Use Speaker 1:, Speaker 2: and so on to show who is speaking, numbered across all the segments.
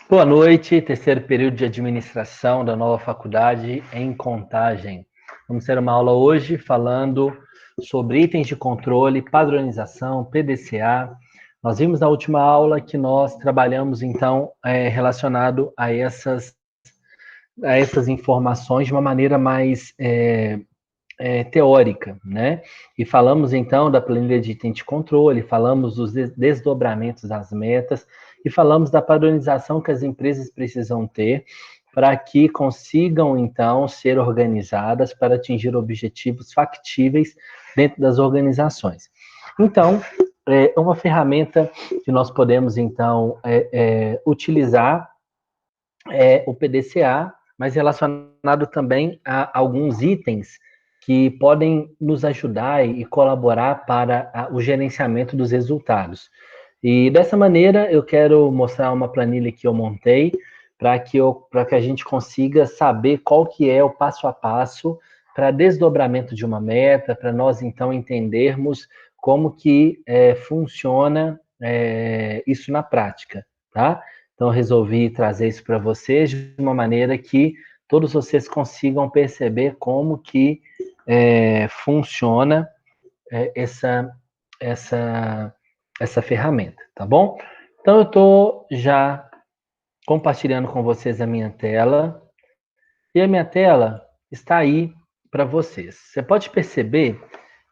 Speaker 1: Boa noite, terceiro período de administração da nova faculdade em Contagem. Vamos ter uma aula hoje falando sobre itens de controle, padronização, PDCA. Nós vimos na última aula que nós trabalhamos, então, relacionado a essas informações de uma maneira mais teórica, né? E falamos, então, da planilha de item de controle, falamos dos desdobramentos das metas e falamos da padronização que as empresas precisam ter para que consigam, então, ser organizadas para atingir objetivos factíveis dentro das organizações. Então, é uma ferramenta que nós podemos, então, utilizar o PDCA, mas relacionado também a alguns itens que podem nos ajudar e colaborar para o gerenciamento dos resultados. E dessa maneira eu quero mostrar uma planilha que eu montei para que a gente consiga saber qual que é o passo a passo para desdobramento de uma meta, para nós então entendermos como que funciona isso na prática, tá? Então, eu resolvi trazer isso para vocês de uma maneira que todos vocês consigam perceber como que funciona essa ferramenta, tá bom? Então, eu estou já compartilhando com vocês a minha tela, e a minha tela está aí para vocês. Você pode perceber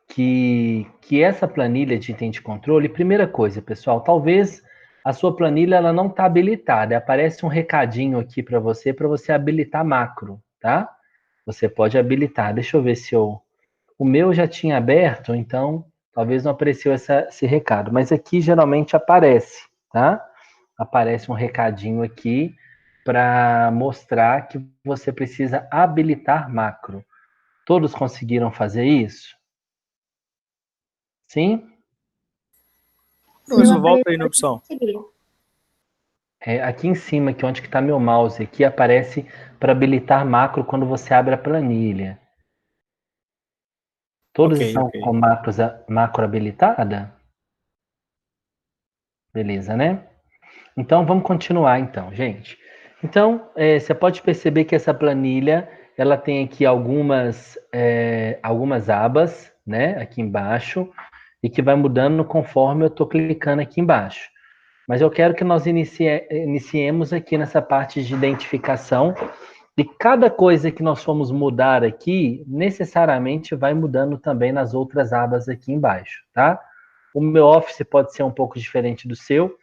Speaker 1: que essa planilha de item de controle, primeira coisa, pessoal, talvez a sua planilha ela não está habilitada. Aparece um recadinho aqui para você habilitar macro, tá? Você pode habilitar. Deixa eu ver se eu... O meu já tinha aberto, então talvez não apareceu esse recado. Mas aqui geralmente aparece, tá? Aparece um recadinho aqui para mostrar que você precisa habilitar macro. Todos conseguiram fazer isso? Sim?
Speaker 2: Professor, volta aí na opção.
Speaker 1: Aqui em cima, que onde que está meu mouse, aqui aparece para habilitar macro quando você abre a planilha. Todos
Speaker 2: Ok,
Speaker 1: estão
Speaker 2: ok.
Speaker 1: com macro habilitada? Beleza, né? Então, vamos continuar então, gente. Então, você pode perceber que essa planilha, ela tem aqui algumas abas, né, aqui embaixo, e que vai mudando conforme eu estou clicando aqui embaixo. Mas eu quero que nós iniciemos aqui nessa parte de identificação. E cada coisa que nós formos mudar aqui, necessariamente vai mudando também nas outras abas aqui embaixo, tá? O meu Office pode ser um pouco diferente do seu. O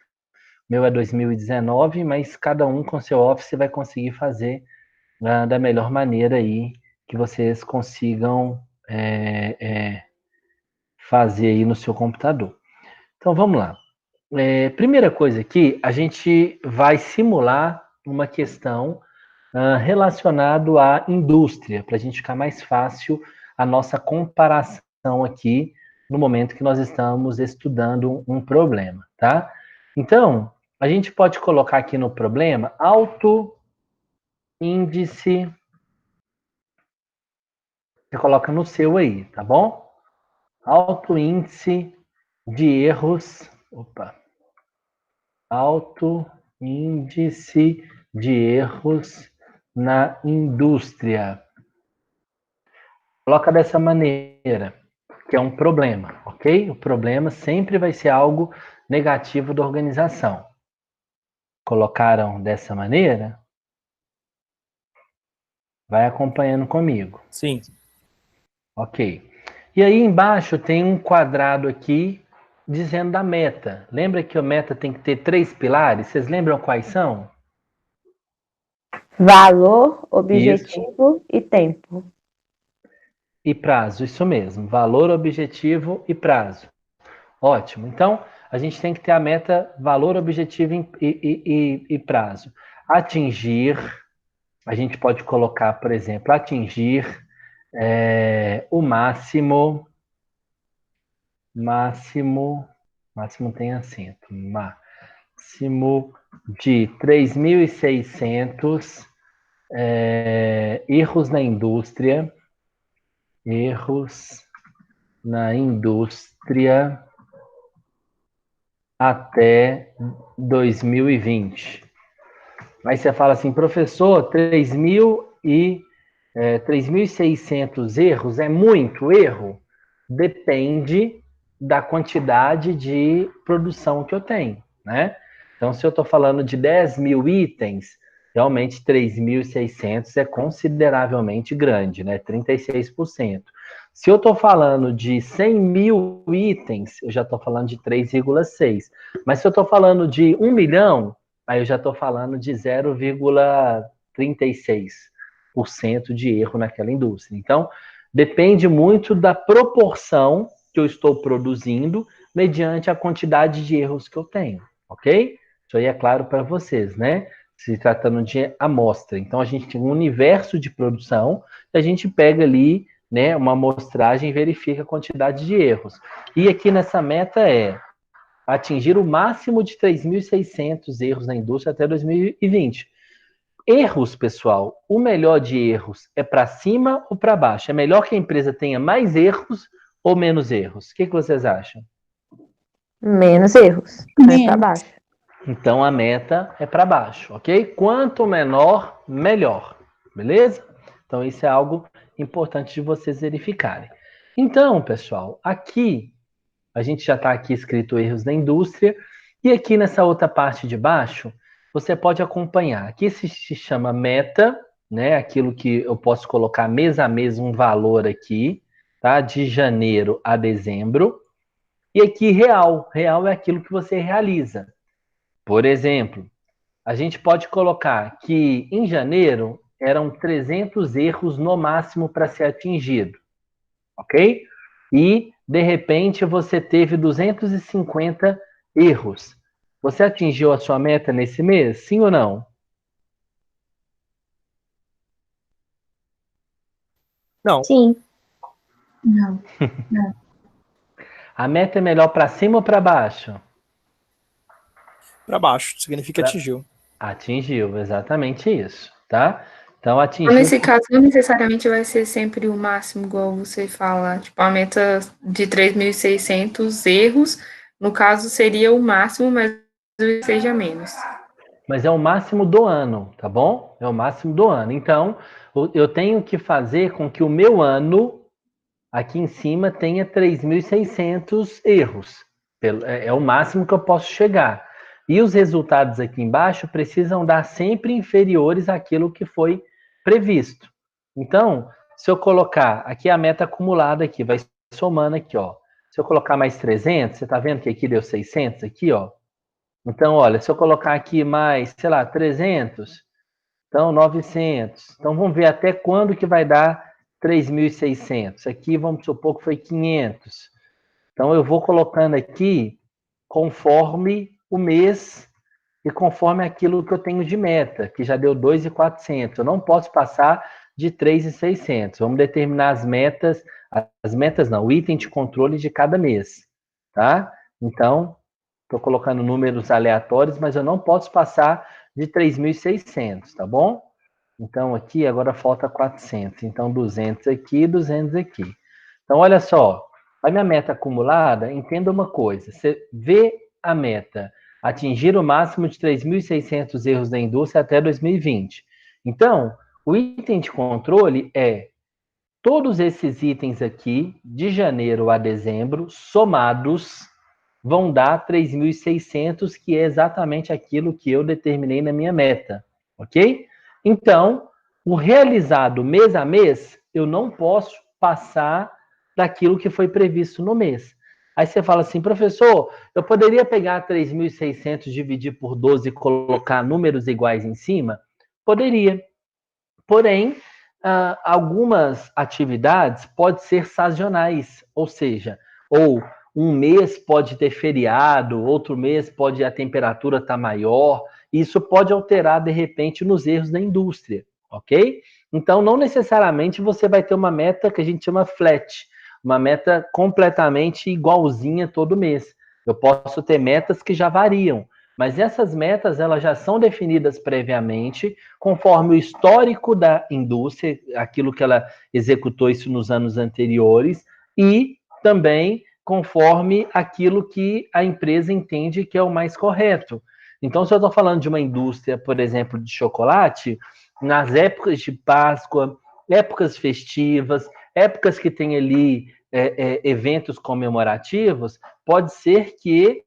Speaker 1: meu é 2019, mas cada um com seu Office vai conseguir fazer da melhor maneira aí que vocês consigam fazer aí no seu computador. Então, vamos lá. Primeira coisa aqui, a gente vai simular uma questão relacionado à indústria, para a gente ficar mais fácil a nossa comparação aqui no momento que nós estamos estudando um problema, tá? Então, a gente pode colocar aqui no problema alto índice, você coloca no seu aí, tá bom? Alto índice de erros, alto índice de erros na indústria. Coloca dessa maneira, que é um problema, ok? O problema sempre vai ser algo negativo da organização. Colocaram dessa maneira? Vai acompanhando comigo.
Speaker 2: Sim.
Speaker 1: Ok. E aí embaixo tem um quadrado aqui dizendo da meta. Lembra que a meta tem que ter 3 pilares? Vocês lembram quais são?
Speaker 3: Valor,
Speaker 1: Isso.
Speaker 3: objetivo e tempo.
Speaker 1: E prazo, isso mesmo. Valor, objetivo e prazo. Ótimo. Então, a gente tem que ter a meta, valor, objetivo e prazo. Atingir, a gente pode colocar, por exemplo, atingir o máximo tem acento, máximo de 3.600 erros na indústria, até 2020. Aí você fala assim, professor, 3.600 erros é muito erro? Depende da quantidade de produção que eu tenho, né? Então, se eu estou falando de 10 mil itens, realmente 3.600 é consideravelmente grande, né? 36%. Se eu estou falando de 100 mil itens, eu já estou falando de 3,6. Mas se eu estou falando de 1 milhão, aí eu já estou falando de 0,36% de erro naquela indústria. Então, depende muito da proporção que eu estou produzindo mediante a quantidade de erros que eu tenho, ok? Isso aí é claro para vocês, né? Se tratando de amostra. Então, a gente tem um universo de produção, a gente pega ali, né, uma amostragem e verifica a quantidade de erros. E aqui nessa meta é atingir o máximo de 3.600 erros na indústria até 2020. Erros, pessoal, o melhor de erros é para cima ou para baixo? É melhor que a empresa tenha mais erros ou menos erros? O que vocês acham?
Speaker 3: Menos erros, mais para
Speaker 2: Menos.
Speaker 3: baixo.
Speaker 1: Então a meta é para baixo, ok? Quanto menor, melhor, beleza? Então isso é algo importante de vocês verificarem. Então, pessoal, aqui a gente já está aqui escrito erros da indústria, e aqui nessa outra parte de baixo, você pode acompanhar. Aqui se chama meta, né? Aquilo que eu posso colocar mês a mês um valor aqui, tá? De janeiro a dezembro. E aqui real. Real é aquilo que você realiza. Por exemplo, a gente pode colocar que em janeiro eram 300 erros no máximo para ser atingido, ok? E, de repente, você teve 250 erros. Você atingiu a sua meta nesse mês? Sim ou não?
Speaker 4: Não.
Speaker 3: Sim.
Speaker 2: Não.
Speaker 1: A meta é melhor para cima ou para baixo?
Speaker 4: Para baixo, significa
Speaker 1: Pra...
Speaker 4: atingiu.
Speaker 1: Atingiu, exatamente isso, tá? Então,
Speaker 2: Então,
Speaker 1: atingiu...
Speaker 2: nesse caso, não necessariamente vai ser sempre o máximo, igual você fala. Tipo, a meta de 3.600 erros, no caso, seria o máximo, mas seja menos.
Speaker 1: Mas é o máximo do ano, tá bom? É o máximo do ano. Então, eu tenho que fazer com que o meu ano, aqui em cima, tenha 3.600 erros. É o máximo que eu posso chegar. E os resultados aqui embaixo precisam dar sempre inferiores àquilo que foi previsto. Então, se eu colocar aqui a meta acumulada aqui, vai somando aqui, ó. Se eu colocar mais 300, você tá vendo que aqui deu 600 aqui, ó. Então, olha, se eu colocar aqui mais, sei lá, 300, então 900. Então, vamos ver até quando que vai dar 3.600. Aqui, vamos supor que foi 500. Então, eu vou colocando aqui conforme o mês e conforme aquilo que eu tenho de meta, que já deu 2.400. Eu não posso passar de 3.600. Vamos determinar as metas não, o item de controle de cada mês, tá? Então, estou colocando números aleatórios, mas eu não posso passar de 3.600, tá bom? Então, aqui agora falta 400. Então, 200 aqui, 200 aqui. Então, olha só, a minha meta acumulada, entenda uma coisa, você vê a meta, atingir o máximo de 3.600 erros da indústria até 2020. Então, o item de controle é todos esses itens aqui, de janeiro a dezembro, somados, vão dar 3.600, que é exatamente aquilo que eu determinei na minha meta, ok? Então, o realizado mês a mês, eu não posso passar daquilo que foi previsto no mês. Aí você fala assim, professor, eu poderia pegar 3.600, dividir por 12 e colocar números iguais em cima? Poderia. Porém, algumas atividades podem ser sazonais, ou seja, ou um mês pode ter feriado, outro mês pode a temperatura estar maior, isso pode alterar de repente nos erros da indústria, ok? Então, não necessariamente você vai ter uma meta que a gente chama flat, uma meta completamente igualzinha todo mês. Eu posso ter metas que já variam, mas essas metas elas já são definidas previamente, conforme o histórico da indústria, aquilo que ela executou isso nos anos anteriores, e também conforme aquilo que a empresa entende que é o mais correto. Então, se eu estou falando de uma indústria, por exemplo, de chocolate, nas épocas de Páscoa, épocas festivas, épocas que tem ali eventos comemorativos, pode ser que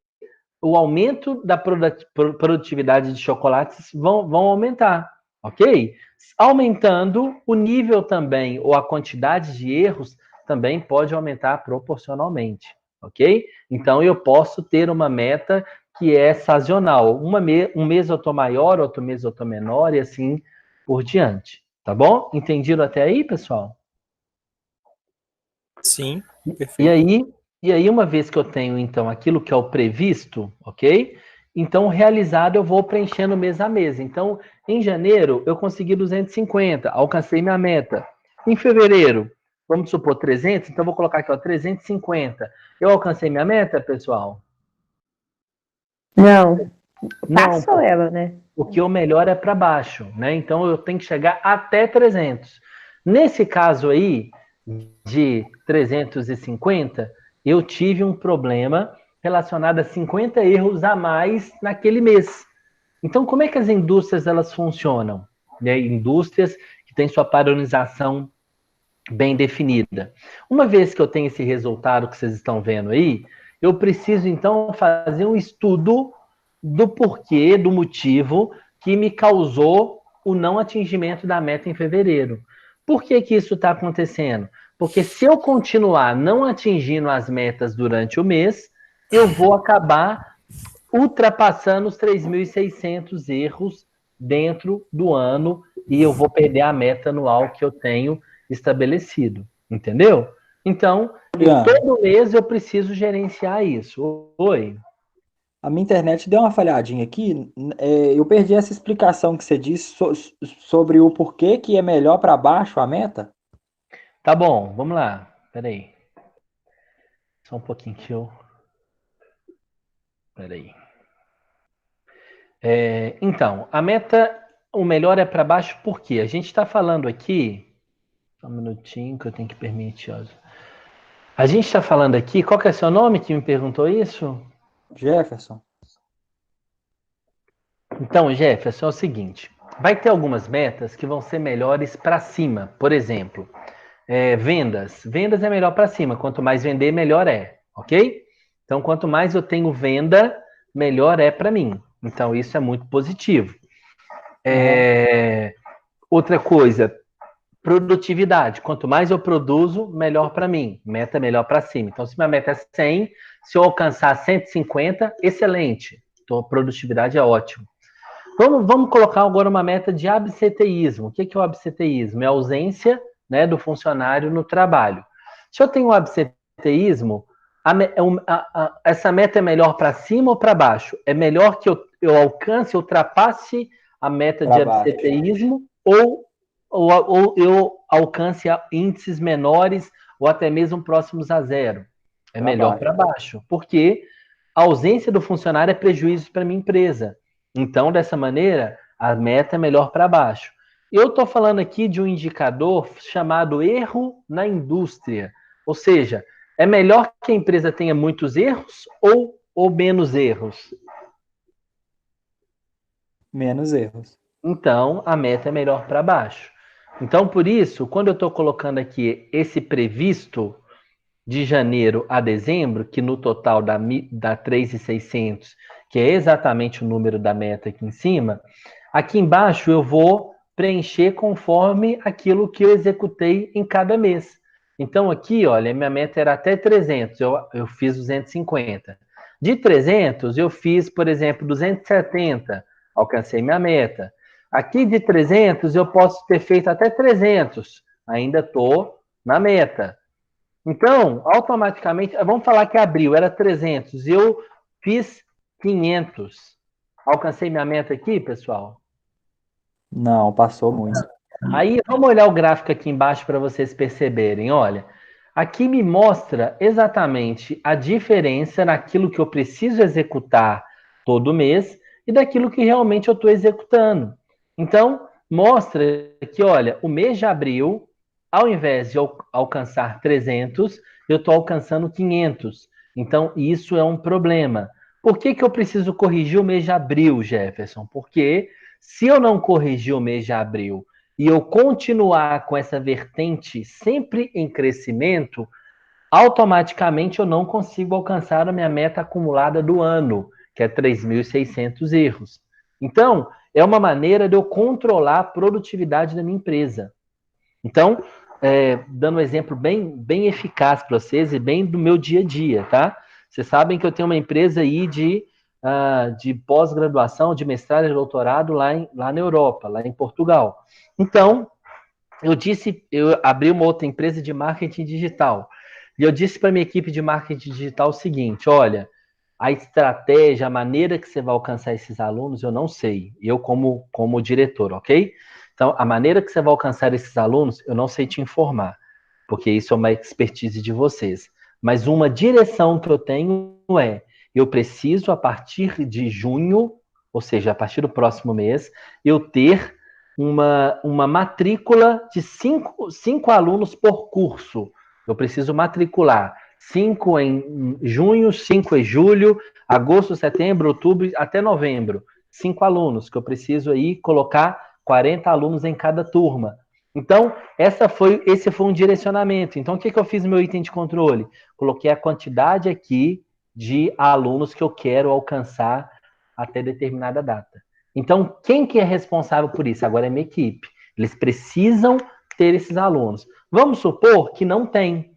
Speaker 1: o aumento da produtividade de chocolates vão aumentar, ok? Aumentando, o nível também, ou a quantidade de erros, também pode aumentar proporcionalmente, ok? Então, eu posso ter uma meta que é sazonal. Um mês eu estou maior, outro mês eu estou menor, e assim por diante, tá bom? Entendido até aí, pessoal?
Speaker 4: Sim,
Speaker 1: E
Speaker 4: perfeito.
Speaker 1: aí, uma vez que eu tenho, então, aquilo que é o previsto, ok? Então, realizado, eu vou preenchendo mês a mês. Então, em janeiro, eu consegui 250, alcancei minha meta. Em fevereiro, vamos supor 300, então vou colocar aqui, ó, 350. Eu alcancei minha meta, pessoal?
Speaker 3: Não,
Speaker 1: Não,
Speaker 3: passou ela, né?
Speaker 1: porque o melhor é para baixo, né? Então, eu tenho que chegar até 300. Nesse caso aí, de 350, eu tive um problema relacionado a 50 erros a mais naquele mês. Então, como é que as indústrias elas funcionam? Né? Indústrias que têm sua padronização bem definida. Uma vez que eu tenho esse resultado que vocês estão vendo aí, eu preciso então fazer um estudo do porquê, do motivo que me causou o não atingimento da meta em fevereiro. Por que que isso está acontecendo? Porque se eu continuar não atingindo as metas durante o mês, eu vou acabar ultrapassando os 3.600 erros dentro do ano e eu vou perder a meta anual que eu tenho estabelecido, entendeu? Então,
Speaker 5: Juliano,
Speaker 1: todo mês eu preciso gerenciar isso. Oi?
Speaker 5: a minha internet deu uma falhadinha aqui. Eu perdi essa explicação que você disse sobre o porquê que é melhor para baixo a meta.
Speaker 1: Tá bom, vamos lá. Peraí. Só um pouquinho que eu... Peraí. Então, a meta, o melhor é para baixo, por quê? A gente está falando aqui... Só um minutinho que eu tenho que permitir. Ó. A gente está falando aqui... Qual que é seu nome que me perguntou isso?
Speaker 5: Jefferson.
Speaker 1: Então, Jefferson, é o seguinte: vai ter algumas metas que vão ser melhores para cima. Por exemplo, vendas. Vendas é melhor para cima. Quanto mais vender, melhor é. Ok? Então, quanto mais eu tenho venda, melhor é para mim. Então, isso é muito positivo. Outra coisa, produtividade. Quanto mais eu produzo, melhor para mim. Meta melhor para cima. Então, se minha meta é 100, se eu alcançar 150, excelente. Então, a produtividade é ótimo. Vamos colocar agora uma meta de absenteísmo. O que é o absenteísmo? É a ausência, né, do funcionário no trabalho. Se eu tenho um absenteísmo, essa meta é melhor para cima ou para baixo? É melhor que eu alcance, ultrapasse a meta de
Speaker 5: Para baixo.
Speaker 1: absenteísmo ou eu alcance índices menores ou até mesmo próximos a zero? É
Speaker 5: Pra
Speaker 1: melhor
Speaker 5: baixo.
Speaker 1: para baixo, porque a ausência do funcionário é prejuízo para a minha empresa. Então, dessa maneira, a meta é melhor para baixo. Eu estou falando aqui de um indicador chamado erro na indústria. Ou seja, é melhor que a empresa tenha muitos erros ou menos erros?
Speaker 5: Menos erros.
Speaker 1: Então, a meta é melhor para baixo. Então, por isso, quando eu estou colocando aqui esse previsto de janeiro a dezembro, que no total dá 3.600, que é exatamente o número da meta aqui em cima, aqui embaixo eu vou preencher conforme aquilo que eu executei em cada mês. Então aqui, olha, minha meta era até 300, eu fiz 250. De 300, eu fiz, por exemplo, 270, alcancei minha meta. Aqui de 300, eu posso ter feito até 300, ainda estou na meta. Então, automaticamente, vamos falar que abril era 300, eu fiz 500. Alcancei minha meta aqui, pessoal?
Speaker 5: Não, passou muito.
Speaker 1: Aí, vamos olhar o gráfico aqui embaixo para vocês perceberem. Olha, aqui me mostra exatamente a diferença naquilo que eu preciso executar todo mês e daquilo que realmente eu estou executando. Então, mostra que, olha, o mês de abril, ao invés de eu alcançar 300, eu estou alcançando 500. Então, isso é um problema. Por que que eu preciso corrigir o mês de abril, Jefferson? Porque se eu não corrigir o mês de abril e eu continuar com essa vertente sempre em crescimento, automaticamente eu não consigo alcançar a minha meta acumulada do ano, que é 3.600 erros. Então, é uma maneira de eu controlar a produtividade da minha empresa. Então, dando um exemplo bem eficaz para vocês e bem do meu dia a dia, tá? Vocês sabem que eu tenho uma empresa aí de pós-graduação, de mestrado e doutorado lá na Europa, lá em Portugal. Então, eu abri uma outra empresa de marketing digital. E eu disse para minha equipe de marketing digital o seguinte: olha, a estratégia, a maneira que você vai alcançar esses alunos, eu não sei. Eu, como diretor, ok? Então, a maneira que você vai alcançar esses alunos, eu não sei te informar, porque isso é uma expertise de vocês. Mas uma direção que eu tenho eu preciso, a partir de junho, ou seja, a partir do próximo mês, eu ter uma matrícula de cinco alunos por curso. Eu preciso matricular 5 em junho, 5 em julho, agosto, setembro, outubro, até novembro. 5 alunos, que eu preciso aí colocar 40 alunos em cada turma. Então, esse foi um direcionamento. Então, o que eu fiz no meu item de controle? Coloquei a quantidade aqui de alunos que eu quero alcançar até determinada data. Então, quem que é responsável por isso? Agora é minha equipe. Eles precisam ter esses alunos. Vamos supor que não tem.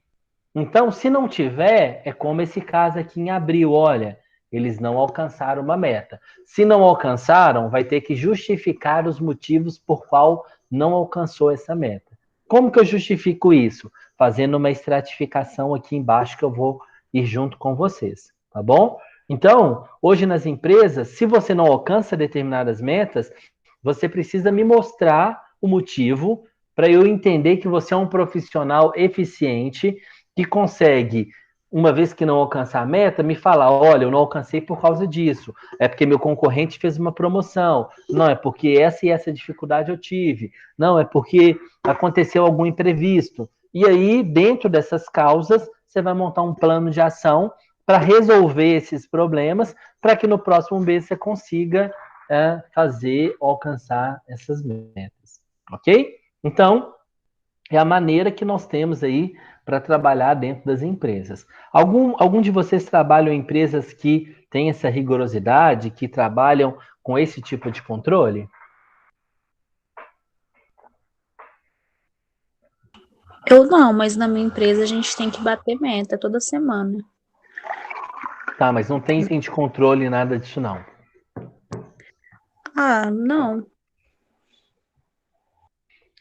Speaker 1: Então, se não tiver, é como esse caso aqui em abril. Olha, eles não alcançaram uma meta. Se não alcançaram, vai ter que justificar os motivos por qual não alcançou essa meta. Como que eu justifico isso? Fazendo uma estratificação aqui embaixo que eu vou ir junto com vocês, tá bom? Então, hoje nas empresas, se você não alcança determinadas metas, você precisa me mostrar o motivo para eu entender que você é um profissional eficiente que consegue, uma vez que não alcançar a meta, me falar: olha, eu não alcancei por causa disso, é porque meu concorrente fez uma promoção, não, é porque essa e essa dificuldade eu tive, não, é porque aconteceu algum imprevisto. E aí, dentro dessas causas, você vai montar um plano de ação para resolver esses problemas, para que no próximo mês você consiga fazer, alcançar essas metas, ok? Então, é a maneira que nós temos aí para trabalhar dentro das empresas. Algum de vocês trabalham em empresas que têm essa rigorosidade, que trabalham com esse tipo de controle?
Speaker 6: Eu não, mas na minha empresa a gente tem que bater meta toda semana.
Speaker 1: Tá, mas não tem item de controle, nada disso não.
Speaker 6: Ah, não.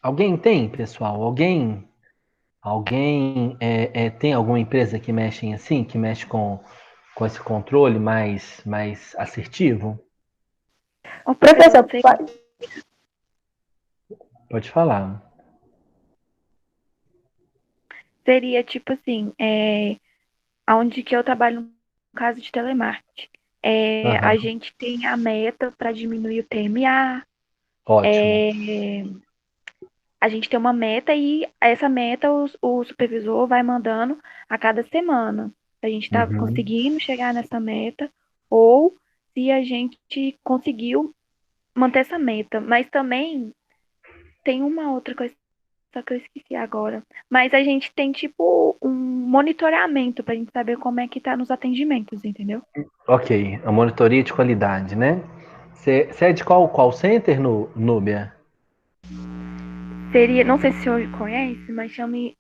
Speaker 1: Alguém tem, pessoal? Alguém tem alguma empresa que mexe assim, que mexe com esse controle mais assertivo?
Speaker 3: O professor,
Speaker 1: Pode falar.
Speaker 7: Seria tipo assim, onde que eu trabalho no caso de telemarketing. A gente tem a meta para diminuir o TMA.
Speaker 1: Ótimo.
Speaker 7: A gente tem uma meta e essa meta o supervisor vai mandando a cada semana. Se a gente está conseguindo chegar nessa meta ou se a gente conseguiu manter essa meta. Mas também tem uma outra coisa só que eu esqueci agora. Mas a gente tem, tipo, um monitoramento pra gente saber como é que tá nos atendimentos, entendeu?
Speaker 1: Ok, a monitoria de qualidade, né? Você é de qual call center, Núbia?
Speaker 7: Seria, não sei se o senhor conhece, mas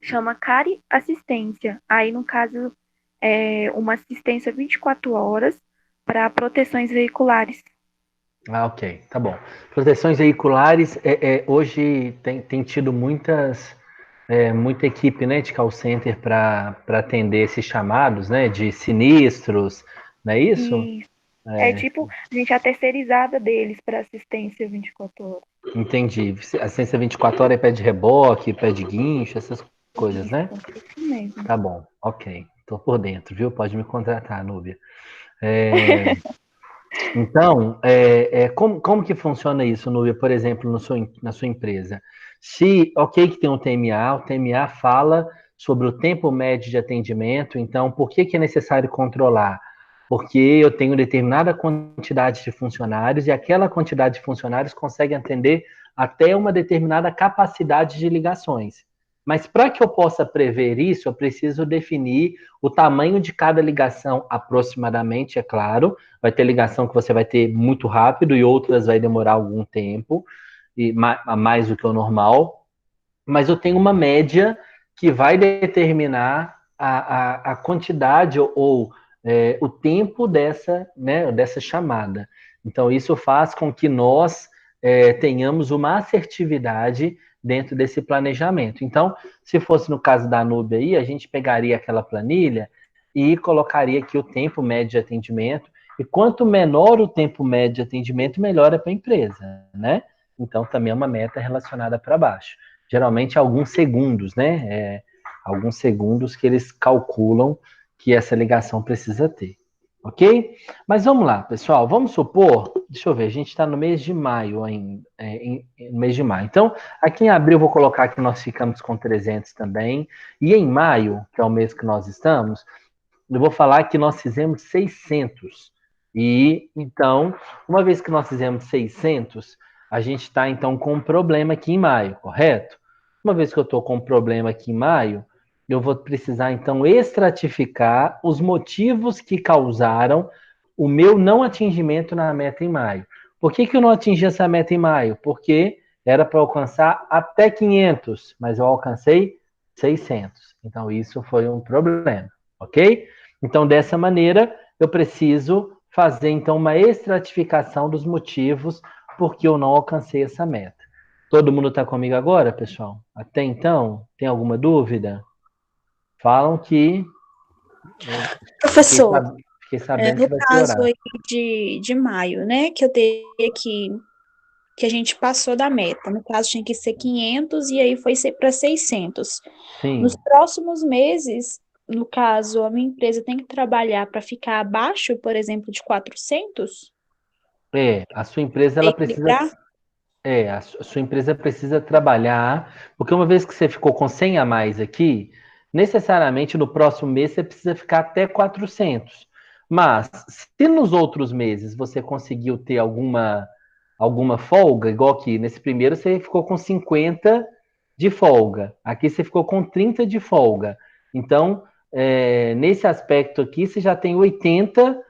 Speaker 7: chama Cari Assistência. Aí, no caso, é uma assistência 24 horas para proteções veiculares.
Speaker 1: Ah, ok, tá bom. Proteções veiculares, hoje tem tido muita equipe, né, de call center para atender esses chamados, né, de sinistros, não é isso?
Speaker 7: E tipo, a gente é a terceirizada deles para assistência 24 horas.
Speaker 1: Entendi. Assistência 24 horas é pé de reboque, pé de guincho, essas coisas, né?
Speaker 7: Isso mesmo.
Speaker 1: Tá bom, ok. Tô por dentro, viu? Pode me contratar, Núbia. Então, como que funciona isso, Núbia, por exemplo, na sua empresa? Ok que tem um TMA, o TMA fala sobre o tempo médio de atendimento, então por que é necessário controlar? porque eu tenho determinada quantidade de funcionários e aquela quantidade de funcionários consegue atender até uma determinada capacidade de ligações. Mas para que eu possa prever isso, eu preciso definir o tamanho de cada ligação aproximadamente, é claro. Vai ter ligação que você vai ter muito rápido e outras vai demorar algum tempo, e mais do que o normal. Mas eu tenho uma média que vai determinar a quantidade ou o tempo dessa chamada. Então, isso faz com que nós tenhamos uma assertividade dentro desse planejamento. Então, se fosse no caso da Nube aí, a gente pegaria aquela planilha e colocaria aqui o tempo médio de atendimento, e quanto menor o tempo médio de atendimento, melhor é para a empresa, né? Então, também é uma meta relacionada para baixo. Geralmente, alguns segundos, né? Alguns segundos que eles calculam que essa ligação precisa ter. Ok? Mas vamos lá, pessoal. Vamos supor, deixa eu ver, a gente está no mês de maio ainda. No mês de maio. Então, aqui em abril eu vou colocar que nós ficamos com 300 também. E em maio, que é o mês que nós estamos, eu vou falar que nós fizemos 600. E, então, uma vez que nós fizemos 600, a gente está, então, com um problema aqui em maio, correto? Uma vez que eu estou com um problema aqui em maio, eu vou precisar, então, estratificar os motivos que causaram o meu não atingimento na meta em maio. Por que eu não atingi essa meta em maio? Porque era para alcançar até 500, mas eu alcancei 600. Então, isso foi um problema, ok? Então, dessa maneira, eu preciso fazer, então, uma estratificação dos motivos porque eu não alcancei essa meta. Todo mundo está comigo agora, pessoal? Até então, tem alguma dúvida? Falam que...
Speaker 6: Professor,
Speaker 1: Fiquei sabendo que
Speaker 6: no
Speaker 1: vai
Speaker 6: caso
Speaker 1: piorar.
Speaker 6: aí de maio, né, que eu teria que a gente passou da meta. No caso, tinha que ser 500 e aí foi para 600.
Speaker 1: Sim.
Speaker 6: Nos próximos meses, no caso, a minha empresa tem que trabalhar para ficar abaixo, por exemplo, de 400?
Speaker 1: A sua empresa, ela precisa...
Speaker 6: Equilibrar?
Speaker 1: a sua empresa precisa trabalhar, porque uma vez que você ficou com 100 a mais aqui, necessariamente no próximo mês você precisa ficar até 400. Mas, se nos outros meses você conseguiu ter alguma folga, igual aqui, nesse primeiro você ficou com 50 de folga, aqui você ficou com 30 de folga. Então, nesse aspecto aqui, você já tem 80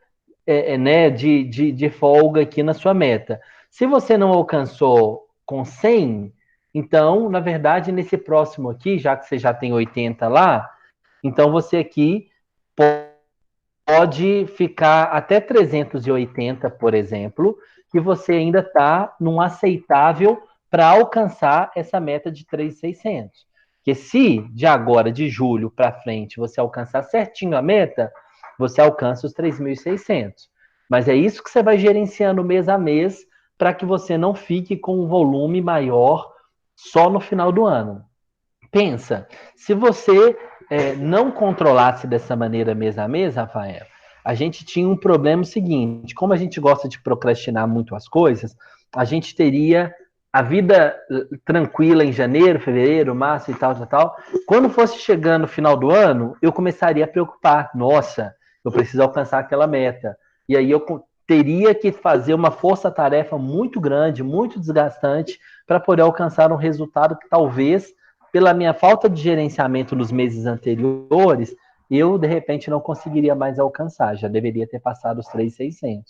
Speaker 1: né, de folga aqui na sua meta. Se você não alcançou com 100, então, na verdade, nesse próximo aqui, já que você já tem 80 lá, então você aqui pode ficar até 380, por exemplo, que você ainda está num aceitável para alcançar essa meta de 3.600. Porque se de agora, de julho para frente, você alcançar certinho a meta, você alcança os 3.600. Mas é isso que você vai gerenciando mês a mês para que você não fique com um volume maior só no final do ano. Pensa, se você não controlasse dessa maneira mês a mês, Rafael, a gente tinha um problema seguinte: como a gente gosta de procrastinar muito as coisas, a gente teria a vida tranquila em janeiro, fevereiro, março e tal. Quando fosse chegando no final do ano, eu começaria a preocupar. Nossa, eu preciso alcançar aquela meta. E aí eu teria que fazer uma força-tarefa muito grande, muito desgastante, para poder alcançar um resultado que talvez, pela minha falta de gerenciamento nos meses anteriores, eu, de repente, não conseguiria mais alcançar. Já deveria ter passado os 3.600.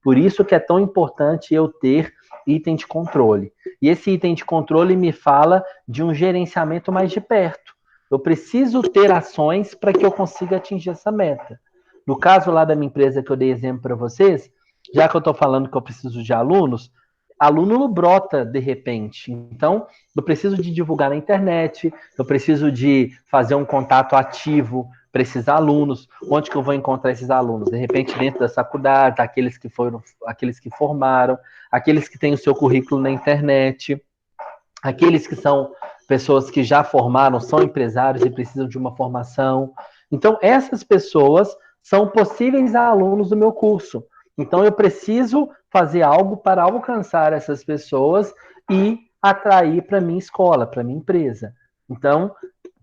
Speaker 1: Por isso que é tão importante eu ter item de controle. E esse item de controle me fala de um gerenciamento mais de perto. Eu preciso ter ações para que eu consiga atingir essa meta. No caso lá da minha empresa que eu dei exemplo para vocês, já que eu estou falando que eu preciso de alunos, aluno não brota de repente. Então, eu preciso de divulgar na internet, eu preciso de fazer um contato ativo para esses alunos. Onde que eu vou encontrar esses alunos? De repente, dentro da faculdade, aqueles que formaram, aqueles que têm o seu currículo na internet, aqueles que são pessoas que já formaram, são empresários e precisam de uma formação. Então, essas pessoas são possíveis alunos do meu curso. Então, eu preciso fazer algo para alcançar essas pessoas e atrair para minha escola, para minha empresa. Então,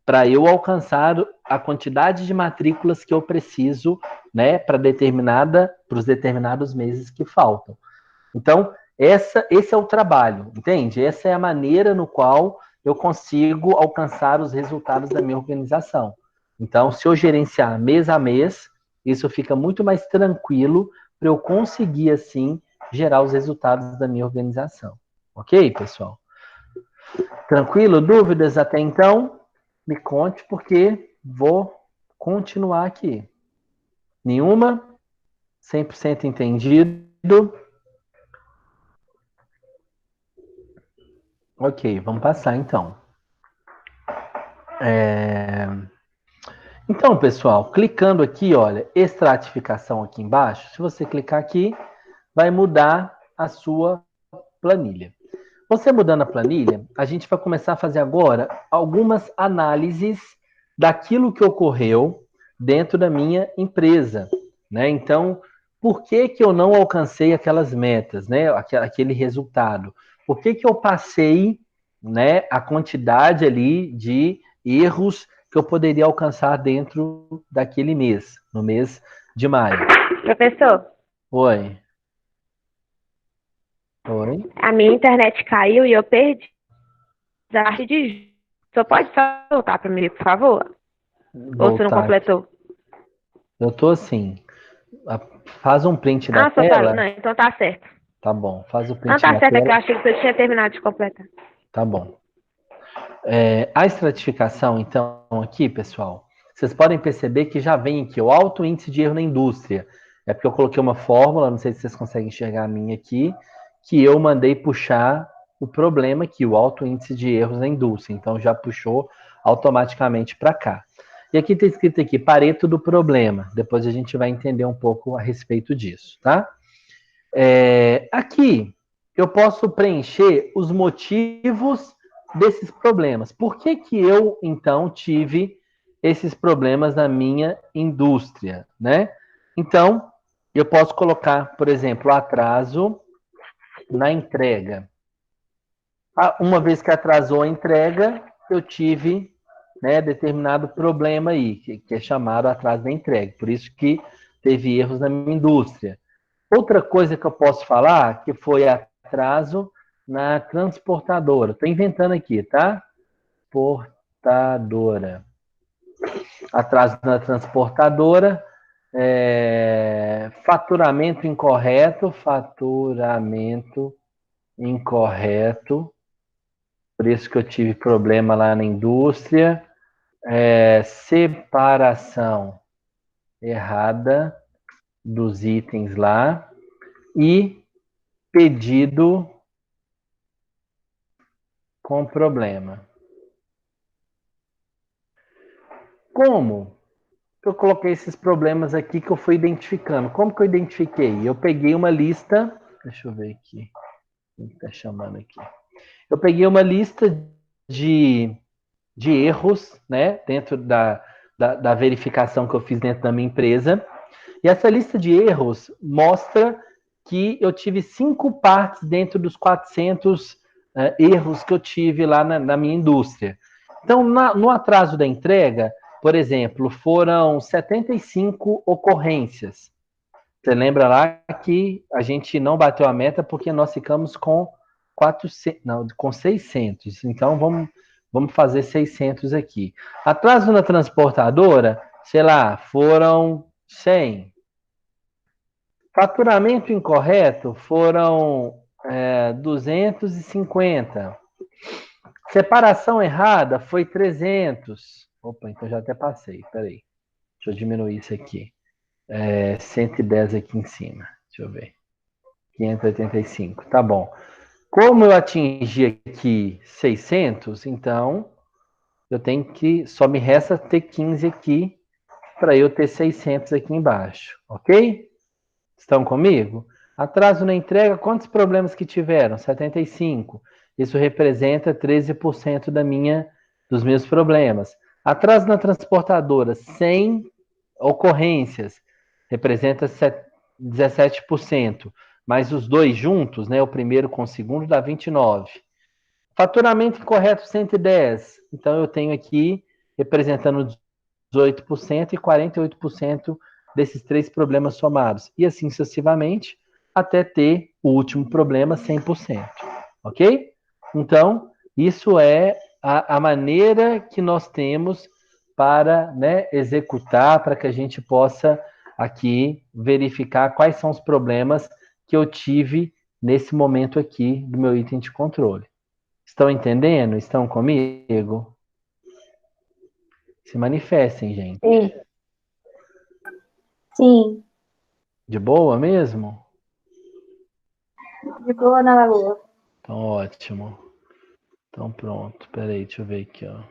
Speaker 1: para eu alcançar a quantidade de matrículas que eu preciso, né, para os determinados meses que faltam. Então, esse é o trabalho, entende? Essa é a maneira no qual eu consigo alcançar os resultados da minha organização. Então, se eu gerenciar mês a mês, isso fica muito mais tranquilo para eu conseguir, assim, gerar os resultados da minha organização. Ok, pessoal? Tranquilo? Dúvidas até então? Me conte, porque vou continuar aqui. Nenhuma? 100% entendido? Ok, vamos passar então. Então, pessoal, clicando aqui, olha, estratificação aqui embaixo, se você clicar aqui, vai mudar a sua planilha. Você mudando a planilha, a gente vai começar a fazer agora algumas análises daquilo que ocorreu dentro da minha empresa, né? Então, por que eu não alcancei aquelas metas, né? Aquele resultado? Por que eu passei, né, a quantidade ali de erros que eu poderia alcançar dentro daquele mês, no mês de maio?
Speaker 3: Professor,
Speaker 1: Oi. Oi.
Speaker 3: a minha internet caiu e eu perdi a parte de... Só pode só voltar para mim, por favor? Ou você não
Speaker 1: Voltar.
Speaker 3: completou?
Speaker 1: Eu tô assim. Faz um print da
Speaker 3: Só parou.
Speaker 1: tela.
Speaker 3: Não, então tá certo.
Speaker 1: Tá bom. Faz o
Speaker 3: Não,
Speaker 1: print
Speaker 3: tá
Speaker 1: da
Speaker 3: certo, é que eu
Speaker 1: tela.
Speaker 3: achei que você tinha terminado de completar.
Speaker 1: Tá bom. A estratificação, então, aqui, pessoal, vocês podem perceber que já vem aqui o alto índice de erro na indústria. É porque eu coloquei uma fórmula, não sei se vocês conseguem enxergar a minha aqui, que eu mandei puxar o problema aqui, o alto índice de erros na indústria. Então, já puxou automaticamente para cá. E aqui está escrito aqui, Pareto do problema. Depois a gente vai entender um pouco a respeito disso, tá? Aqui, eu posso preencher os motivos desses problemas. Por que eu, então, tive esses problemas na minha indústria, né? Então, eu posso colocar, por exemplo, atraso na entrega. Uma vez que atrasou a entrega, eu tive, né, determinado problema aí, que é chamado atraso da entrega. Por isso que teve erros na minha indústria. Outra coisa que eu posso falar, que foi atraso na transportadora. Estou inventando aqui, tá? Portadora. Atraso na transportadora. Faturamento incorreto. Por isso que eu tive problema lá na indústria. Separação errada dos itens lá. E pedido com problema. Como eu coloquei esses problemas aqui que eu fui identificando? Como que eu identifiquei? Eu peguei uma lista, deixa eu ver aqui, quem está chamando aqui? Eu peguei uma lista de erros, né, dentro da verificação que eu fiz dentro da minha empresa, e essa lista de erros mostra que eu tive 5 partes dentro dos 400 erros que eu tive lá na minha indústria. Então, no atraso da entrega, por exemplo, foram 75 ocorrências. Você lembra lá que a gente não bateu a meta porque nós ficamos com 600. Então, vamos fazer 600 aqui. Atraso na transportadora, sei lá, foram 100. Faturamento incorreto foram 250. Separação errada foi 300. Opa, então já até passei. Peraí. Deixa eu diminuir isso aqui. 110 aqui em cima. Deixa eu ver. 585. Tá bom. Como eu atingi aqui 600, então eu tenho que... Só me resta ter 15 aqui para eu ter 600 aqui embaixo. Ok? Estão comigo? Atraso na entrega, quantos problemas que tiveram? 75. Isso representa 13% dos meus problemas. Atraso na transportadora, 100 ocorrências, representa 17%. Mas os dois juntos, né, o primeiro com o segundo, dá 29. Faturamento incorreto, 110. Então, eu tenho aqui representando 18% e 48% desses 3 problemas somados. E assim sucessivamente, até ter o último problema 100%. Ok? Então, isso é a maneira que nós temos para, né, executar, para que a gente possa aqui verificar quais são os problemas que eu tive nesse momento aqui do meu item de controle. Estão entendendo? Estão comigo? Se manifestem, gente.
Speaker 3: Sim. Sim.
Speaker 1: De boa mesmo?
Speaker 3: De boa na lagoa.
Speaker 1: Então, ótimo. Então, pronto. Peraí, deixa eu ver aqui, ó.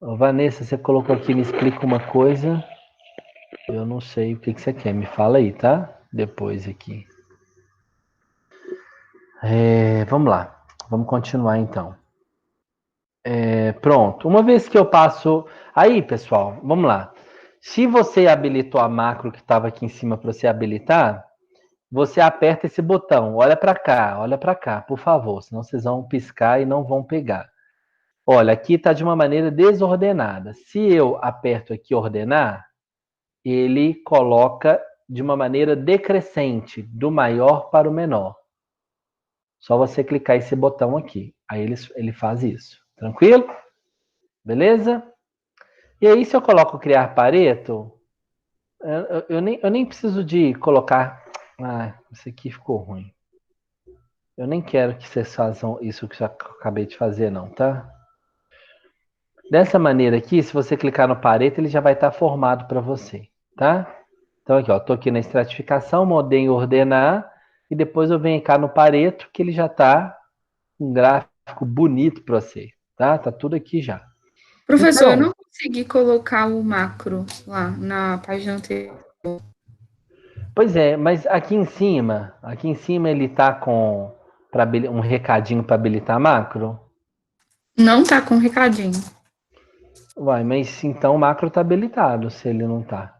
Speaker 1: Ô, Vanessa, você colocou aqui, me explica uma coisa. Eu não sei o que você quer. Me fala aí, tá? Depois aqui. Vamos lá. Vamos continuar, então. Pronto. Uma vez que eu passo... Aí, pessoal, vamos lá. Se você habilitou a macro que estava aqui em cima para você habilitar, você aperta esse botão. Olha para cá, por favor. Senão vocês vão piscar e não vão pegar. Olha, aqui está de uma maneira desordenada. Se eu aperto aqui ordenar, ele coloca de uma maneira decrescente, do maior para o menor. Só você clicar esse botão aqui. Aí ele faz isso. Tranquilo? Beleza? E aí, se eu coloco criar Pareto, eu nem preciso de colocar... Ah, isso aqui ficou ruim. Eu nem quero que vocês façam isso que eu acabei de fazer, não, tá? Dessa maneira aqui, se você clicar no Pareto, ele já vai estar formado para você, tá? Então aqui, ó, tô aqui na estratificação, modei em ordenar, e depois eu venho cá no Pareto, que ele já tá um gráfico bonito para você, tá? Tá tudo aqui já.
Speaker 2: Professor, eu
Speaker 1: Então,
Speaker 2: não consegui colocar o macro lá na página anterior.
Speaker 1: pois é, mas aqui em cima ele tá com um recadinho para habilitar macro?
Speaker 2: Não tá com recadinho.
Speaker 1: Uai, mas então o macro tá habilitado, se ele não tá.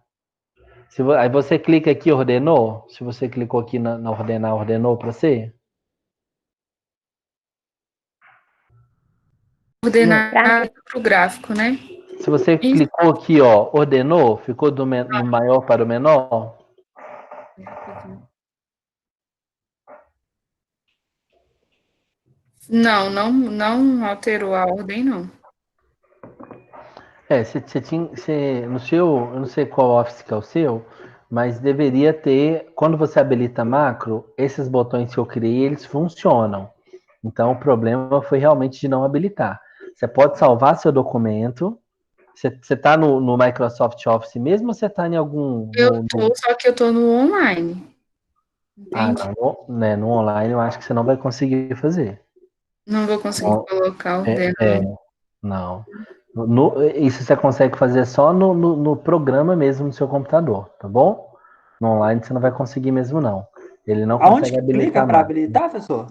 Speaker 1: Aí você clica aqui, ordenou? Se você clicou aqui na ordenar, ordenou para você?
Speaker 2: Ordenar para o gráfico, né?
Speaker 1: Se você
Speaker 2: Isso.
Speaker 1: clicou aqui, ó, ordenou, ficou do maior para o menor?
Speaker 2: Não alterou a ordem, não.
Speaker 1: No seu, eu não sei qual office que é o seu, mas deveria ter, quando você habilita macro, esses botões que eu criei, eles funcionam. Então, o problema foi realmente de não habilitar. Você pode salvar seu documento. Você está no Microsoft Office mesmo ou você está em algum...
Speaker 2: Só que eu tô no online. Entende?
Speaker 1: não, né, no online eu acho que você não vai conseguir fazer.
Speaker 2: Não vou conseguir colocar o dela.
Speaker 1: Não. Isso você consegue fazer só no programa mesmo do seu computador, tá bom? No online você não vai conseguir mesmo, não. Ele não
Speaker 5: Aonde
Speaker 1: consegue
Speaker 5: que clica
Speaker 1: habilitar
Speaker 5: para
Speaker 1: mais.
Speaker 5: habilitar, professor?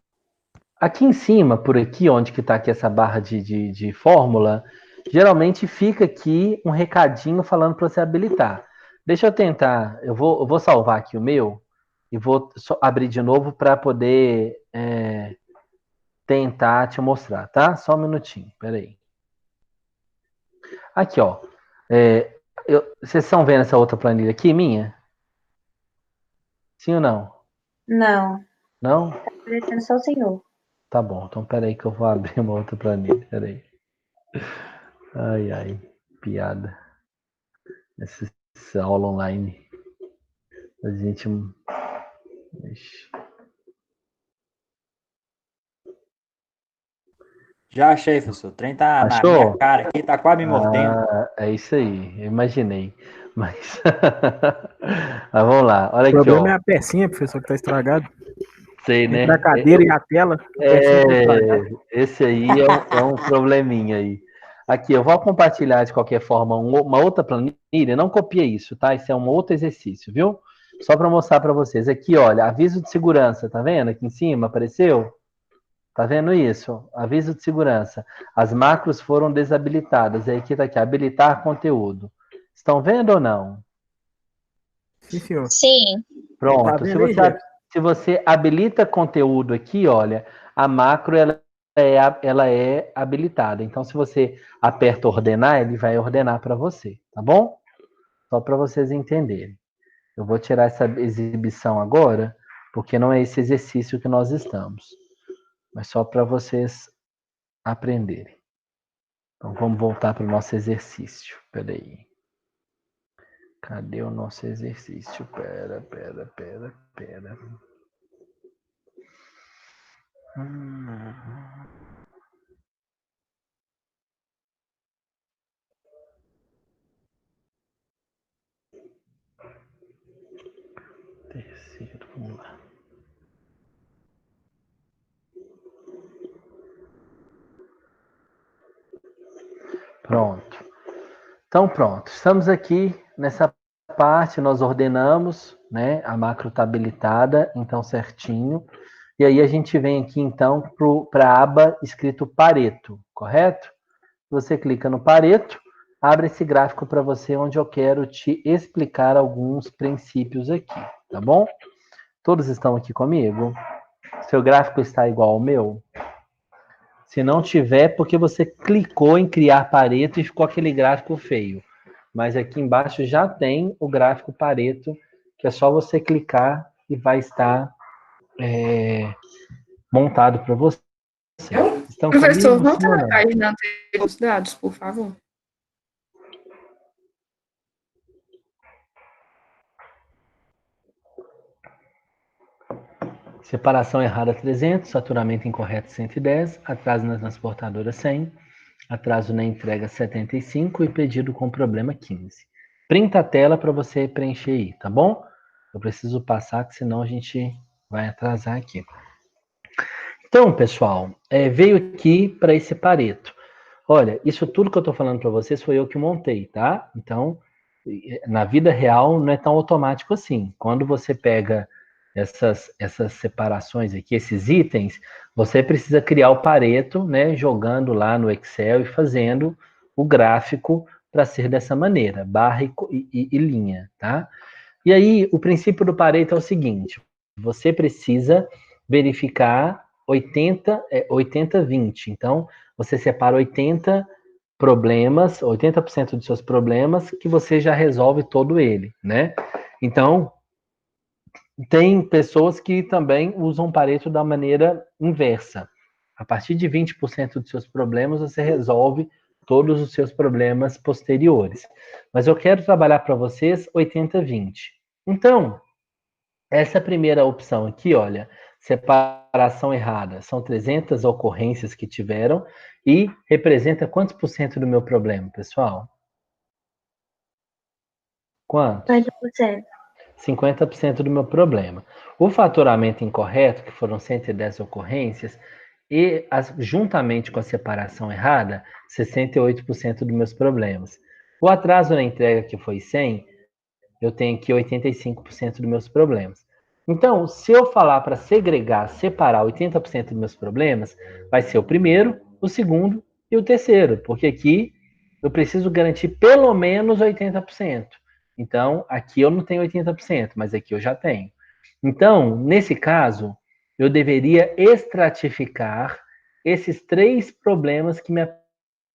Speaker 1: Aqui em cima, por aqui, onde que está aqui essa barra de fórmula, geralmente fica aqui um recadinho falando para você habilitar. Deixa eu tentar, eu vou salvar aqui o meu e vou abrir de novo para poder tentar te mostrar, tá? Só um minutinho, peraí. Aqui, ó. Vocês estão vendo essa outra planilha aqui, minha? Sim ou não?
Speaker 3: Não,
Speaker 1: Não?
Speaker 3: tá aparecendo só o senhor.
Speaker 1: Tá bom, então peraí que eu vou abrir uma outra planilha, peraí. Ai, piada. Essa aula online. A gente... Ixi.
Speaker 5: Já achei, professor. O trem tá na
Speaker 1: Achou?
Speaker 5: minha cara aqui, tá quase me mordendo.
Speaker 1: É isso aí, eu imaginei. Mas... Mas vamos lá, olha
Speaker 4: O
Speaker 1: aqui,
Speaker 4: problema
Speaker 1: ó.
Speaker 4: é a pecinha, professor, que tá estragado.
Speaker 1: Sei, né?
Speaker 4: Entre a cadeira e a tela, a pecinha tá estragada.
Speaker 1: Esse aí é um probleminha aí. Aqui, eu vou compartilhar de qualquer forma uma outra planilha. Não copia isso, tá? Isso é um outro exercício, viu? Só para mostrar para vocês. Aqui, olha, aviso de segurança, tá vendo? Aqui em cima apareceu? Tá vendo isso? Aviso de segurança. As macros foram desabilitadas. E aqui tá aqui, habilitar conteúdo. Estão vendo ou não?
Speaker 4: Sim, senhor.
Speaker 6: Sim.
Speaker 1: Pronto.
Speaker 4: Tá vendo aí, Jeff?
Speaker 1: Se você habilita conteúdo aqui, olha, a macro ela ela é habilitada. Então, se você aperta ordenar, ele vai ordenar para você, tá bom? Só para vocês entenderem. Eu vou tirar essa exibição agora, porque não é esse exercício que nós estamos, mas só para vocês aprenderem. Então, vamos voltar para o nosso exercício. Espera aí. Cadê o nosso exercício? Pera. Terceiro, vamos lá. Pronto. Então, pronto. Estamos aqui nessa parte, nós ordenamos, né? A macro está habilitada, então certinho. E aí a gente vem aqui, então, para a aba escrito Pareto, correto? Você clica no Pareto, abre esse gráfico para você, onde eu quero te explicar alguns princípios aqui, tá bom? Todos estão aqui comigo? Seu gráfico está igual ao meu? Se não tiver, porque você clicou em criar Pareto e ficou aquele gráfico feio. Mas aqui embaixo já tem o gráfico Pareto, que é só você clicar e vai estar montado para você. Estão
Speaker 2: Professor,
Speaker 1: comigo,
Speaker 2: volta
Speaker 1: sim ou
Speaker 2: na
Speaker 1: não?
Speaker 2: página anterior dos dados, por favor.
Speaker 1: Separação errada 300, saturamento incorreto 110, atraso na transportadora 100, atraso na entrega 75 e pedido com problema 15. Printa a tela para você preencher aí, tá bom? Eu preciso passar, que senão a gente vai atrasar aqui. Então, pessoal, veio aqui para esse Pareto. Olha, isso tudo que eu estou falando para vocês foi eu que montei, tá? Então, na vida real não é tão automático assim. Quando você pega essas separações aqui, esses itens, você precisa criar o Pareto, né? Jogando lá no Excel e fazendo o gráfico para ser dessa maneira, barra e linha, tá? E aí, o princípio do Pareto é o seguinte: você precisa verificar 80-20. Então, você separa 80 problemas, 80% dos seus problemas, que você já resolve todo ele, né? Então, tem pessoas que também usam Pareto da maneira inversa. A partir de 20% dos seus problemas, você resolve todos os seus problemas posteriores. Mas eu quero trabalhar para vocês 80-20. Então, essa primeira opção aqui, olha, separação errada, são 300 ocorrências que tiveram e representa quantos por cento do meu problema, pessoal? Quantos?
Speaker 8: 50%.
Speaker 1: 50% do meu problema. O faturamento incorreto, que foram 110 ocorrências, e juntamente com a separação errada, 68% dos meus problemas. O atraso na entrega, que foi 100, eu tenho aqui 85% dos meus problemas. Então, se eu falar para segregar, separar 80% dos meus problemas, vai ser o primeiro, o segundo e o terceiro, porque aqui eu preciso garantir pelo menos 80%. Então, aqui eu não tenho 80%, mas aqui eu já tenho. Então, nesse caso, eu deveria estratificar esses 3 problemas que me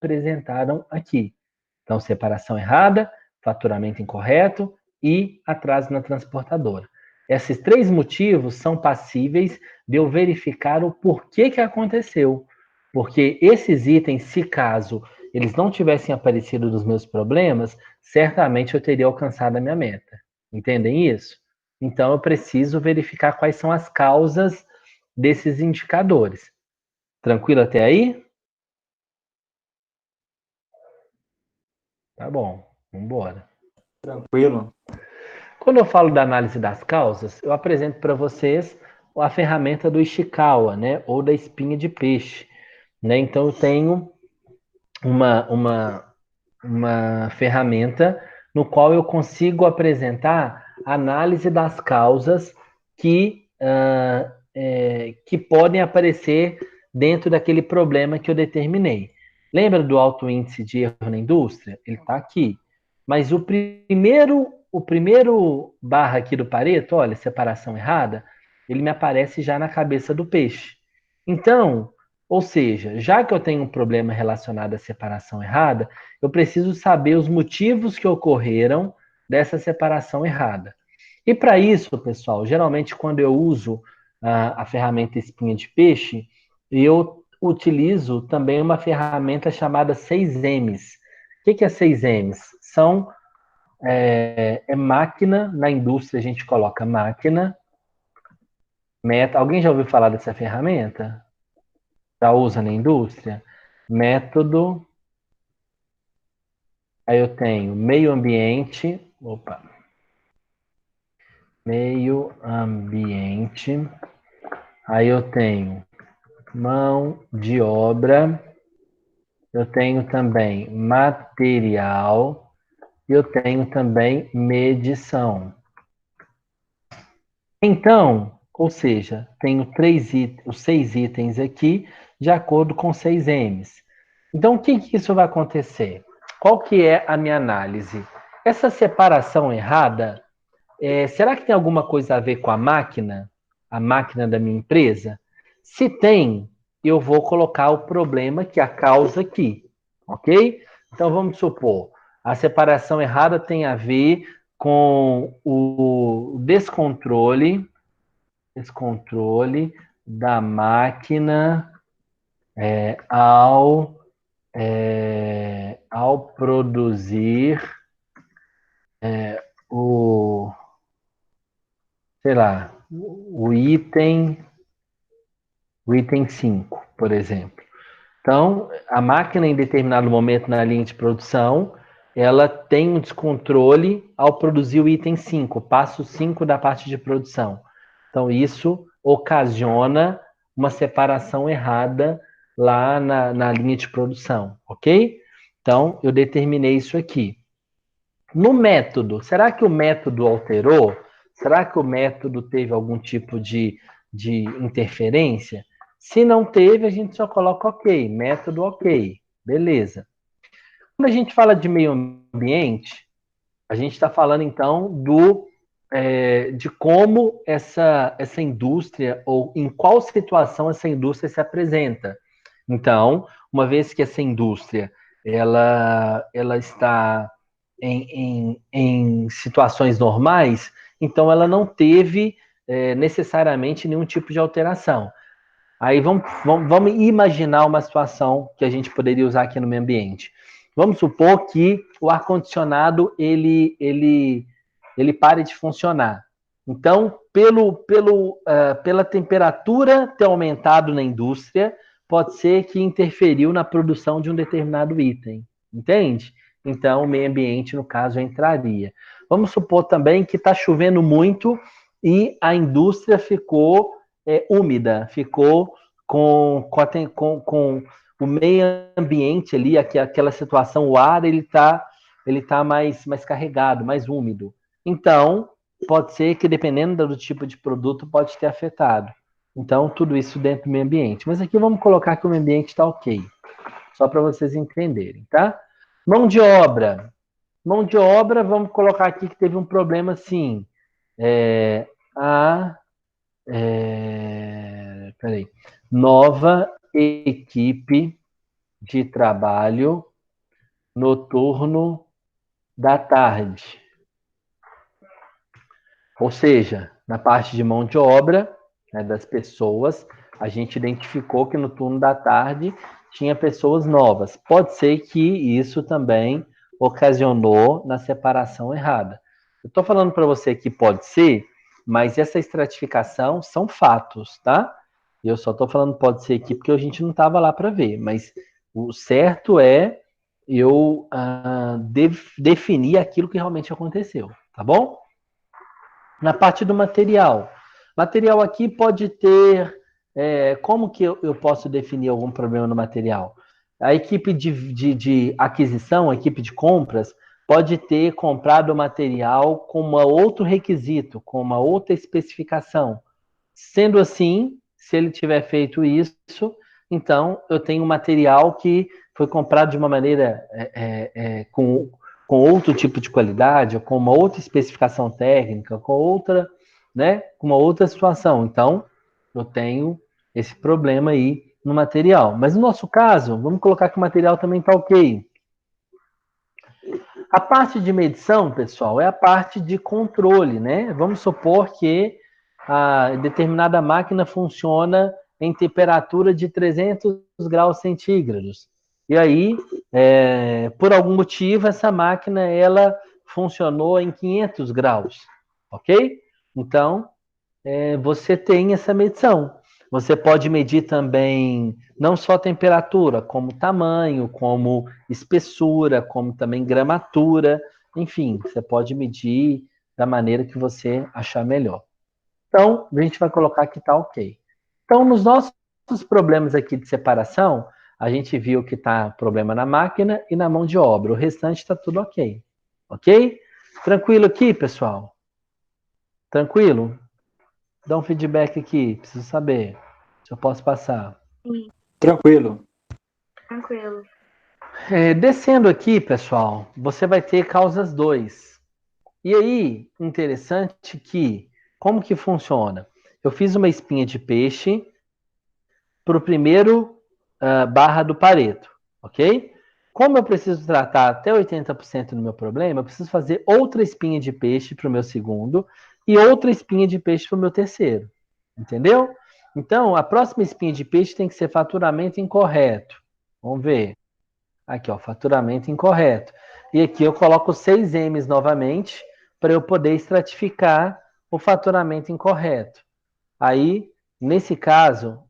Speaker 1: apresentaram aqui. Então, separação errada, faturamento incorreto e atraso na transportadora. Esses 3 motivos são passíveis de eu verificar o porquê que aconteceu. Porque esses itens, se caso eles não tivessem aparecido nos meus problemas, certamente eu teria alcançado a minha meta. Entendem isso? Então, eu preciso verificar quais são as causas desses indicadores. Tranquilo até aí? Tá bom, vamos embora.
Speaker 5: Tranquilo.
Speaker 1: Quando eu falo da análise das causas, eu apresento para vocês a ferramenta do Ishikawa, né, ou da espinha de peixe, né? Então eu tenho uma ferramenta no qual eu consigo apresentar análise das causas que podem aparecer dentro daquele problema que eu determinei. Lembra do alto índice de erro na indústria? Ele está aqui. Mas o primeiro barra aqui do Pareto, olha, separação errada, ele me aparece já na cabeça do peixe. Então, Ou seja, já que eu tenho um problema relacionado à separação errada, eu preciso saber os motivos que ocorreram dessa separação errada. E para isso, pessoal, geralmente quando eu uso a ferramenta espinha de peixe, eu utilizo também uma ferramenta chamada 6Ms. O que é 6Ms? São máquina, na indústria a gente coloca máquina, meta. Alguém já ouviu falar dessa ferramenta? Já usa na indústria? Método. Aí eu tenho meio ambiente. Opa. Meio ambiente. Aí eu tenho mão de obra. Eu tenho também material. E eu tenho também medição. Então, ou seja, tenho os 6 itens aqui, de acordo com 6Ms. Então, o que isso vai acontecer? Qual que é a minha análise? Essa separação errada, será que tem alguma coisa a ver com a máquina da minha empresa? Se tem, eu vou colocar o problema que é a causa aqui, ok? Então, vamos supor, a separação errada tem a ver com o descontrole da máquina ao produzir o, sei lá, o item 5, por exemplo. Então, a máquina, em determinado momento na linha de produção, ela tem um descontrole ao produzir o item 5, passo 5 da parte de produção. Então, isso ocasiona uma separação errada lá na linha de produção, ok? Então, eu determinei isso aqui. No método, será que o método alterou? Será que o método teve algum tipo de interferência? Se não teve, a gente só coloca ok, método ok, beleza. Quando a gente fala de meio ambiente, a gente está falando então de como essa indústria, ou em qual situação essa indústria se apresenta. Então, uma vez que essa indústria ela está em situações normais, então ela não teve necessariamente nenhum tipo de alteração. Aí vamos imaginar uma situação que a gente poderia usar aqui no meio ambiente. Vamos supor que o ar-condicionado ele pare de funcionar. Então, pela temperatura ter aumentado na indústria, pode ser que interferiu na produção de um determinado item. Entende? Então, o meio ambiente, no caso, entraria. Vamos supor também que está chovendo muito e a indústria ficou úmida, ficou com o meio ambiente ali, aquela situação, o ar ele tá mais carregado, mais úmido. Então, pode ser que, dependendo do tipo de produto, pode ter afetado. Então, tudo isso dentro do meio ambiente. Mas aqui vamos colocar que o meio ambiente está ok. Só para vocês entenderem, tá? Mão de obra. Mão de obra, vamos colocar aqui que teve um problema assim. Nova equipe de trabalho no turno da tarde. Ou seja, na parte de mão de obra, né, das pessoas, a gente identificou que no turno da tarde tinha pessoas novas. Pode ser que isso também ocasionou na separação errada. Eu estou falando para você que pode ser, mas essa estratificação são fatos, tá? Eu só estou falando pode ser aqui porque a gente não estava lá para ver, mas o certo é eu definir aquilo que realmente aconteceu, tá bom? Na parte do material. Material aqui pode ter... como que eu posso definir algum problema no material? A equipe de aquisição, a equipe de compras, pode ter comprado o material com outro requisito, com uma outra especificação. Sendo assim, se ele tiver feito isso, então eu tenho um material que foi comprado de uma maneira com outro tipo de qualidade, ou com uma outra especificação técnica, com uma outra situação. Então, eu tenho esse problema aí no material. Mas no nosso caso, vamos colocar que o material também está ok. A parte de medição, pessoal, é a parte de controle, né? Vamos supor que a determinada máquina funciona em temperatura de 300 graus centígrados. E aí, por algum motivo, essa máquina ela funcionou em 500 graus, ok? Então, você tem essa medição. Você pode medir também não só temperatura, como tamanho, como espessura, como também gramatura, enfim, você pode medir da maneira que você achar melhor. Então, a gente vai colocar que está ok. Então, nos nossos problemas aqui de separação, a gente viu que está problema na máquina e na mão de obra. O restante está tudo ok. Ok? Tranquilo aqui, pessoal? Tranquilo? Dá um feedback aqui, preciso saber se eu posso passar.
Speaker 7: Sim,
Speaker 5: Tranquilo.
Speaker 7: tranquilo.
Speaker 1: Descendo aqui, pessoal, você vai ter causas 2. E aí, interessante que, como que funciona? Eu fiz uma espinha de peixe para o primeiro barra do Pareto, ok? Como eu preciso tratar até 80% do meu problema, eu preciso fazer outra espinha de peixe para o meu segundo e outra espinha de peixe para o meu terceiro. Entendeu? Então, a próxima espinha de peixe tem que ser faturamento incorreto. Vamos ver. Aqui, ó, faturamento incorreto. E aqui eu coloco 6 M's novamente para eu poder estratificar o faturamento incorreto. Aí, nesse caso,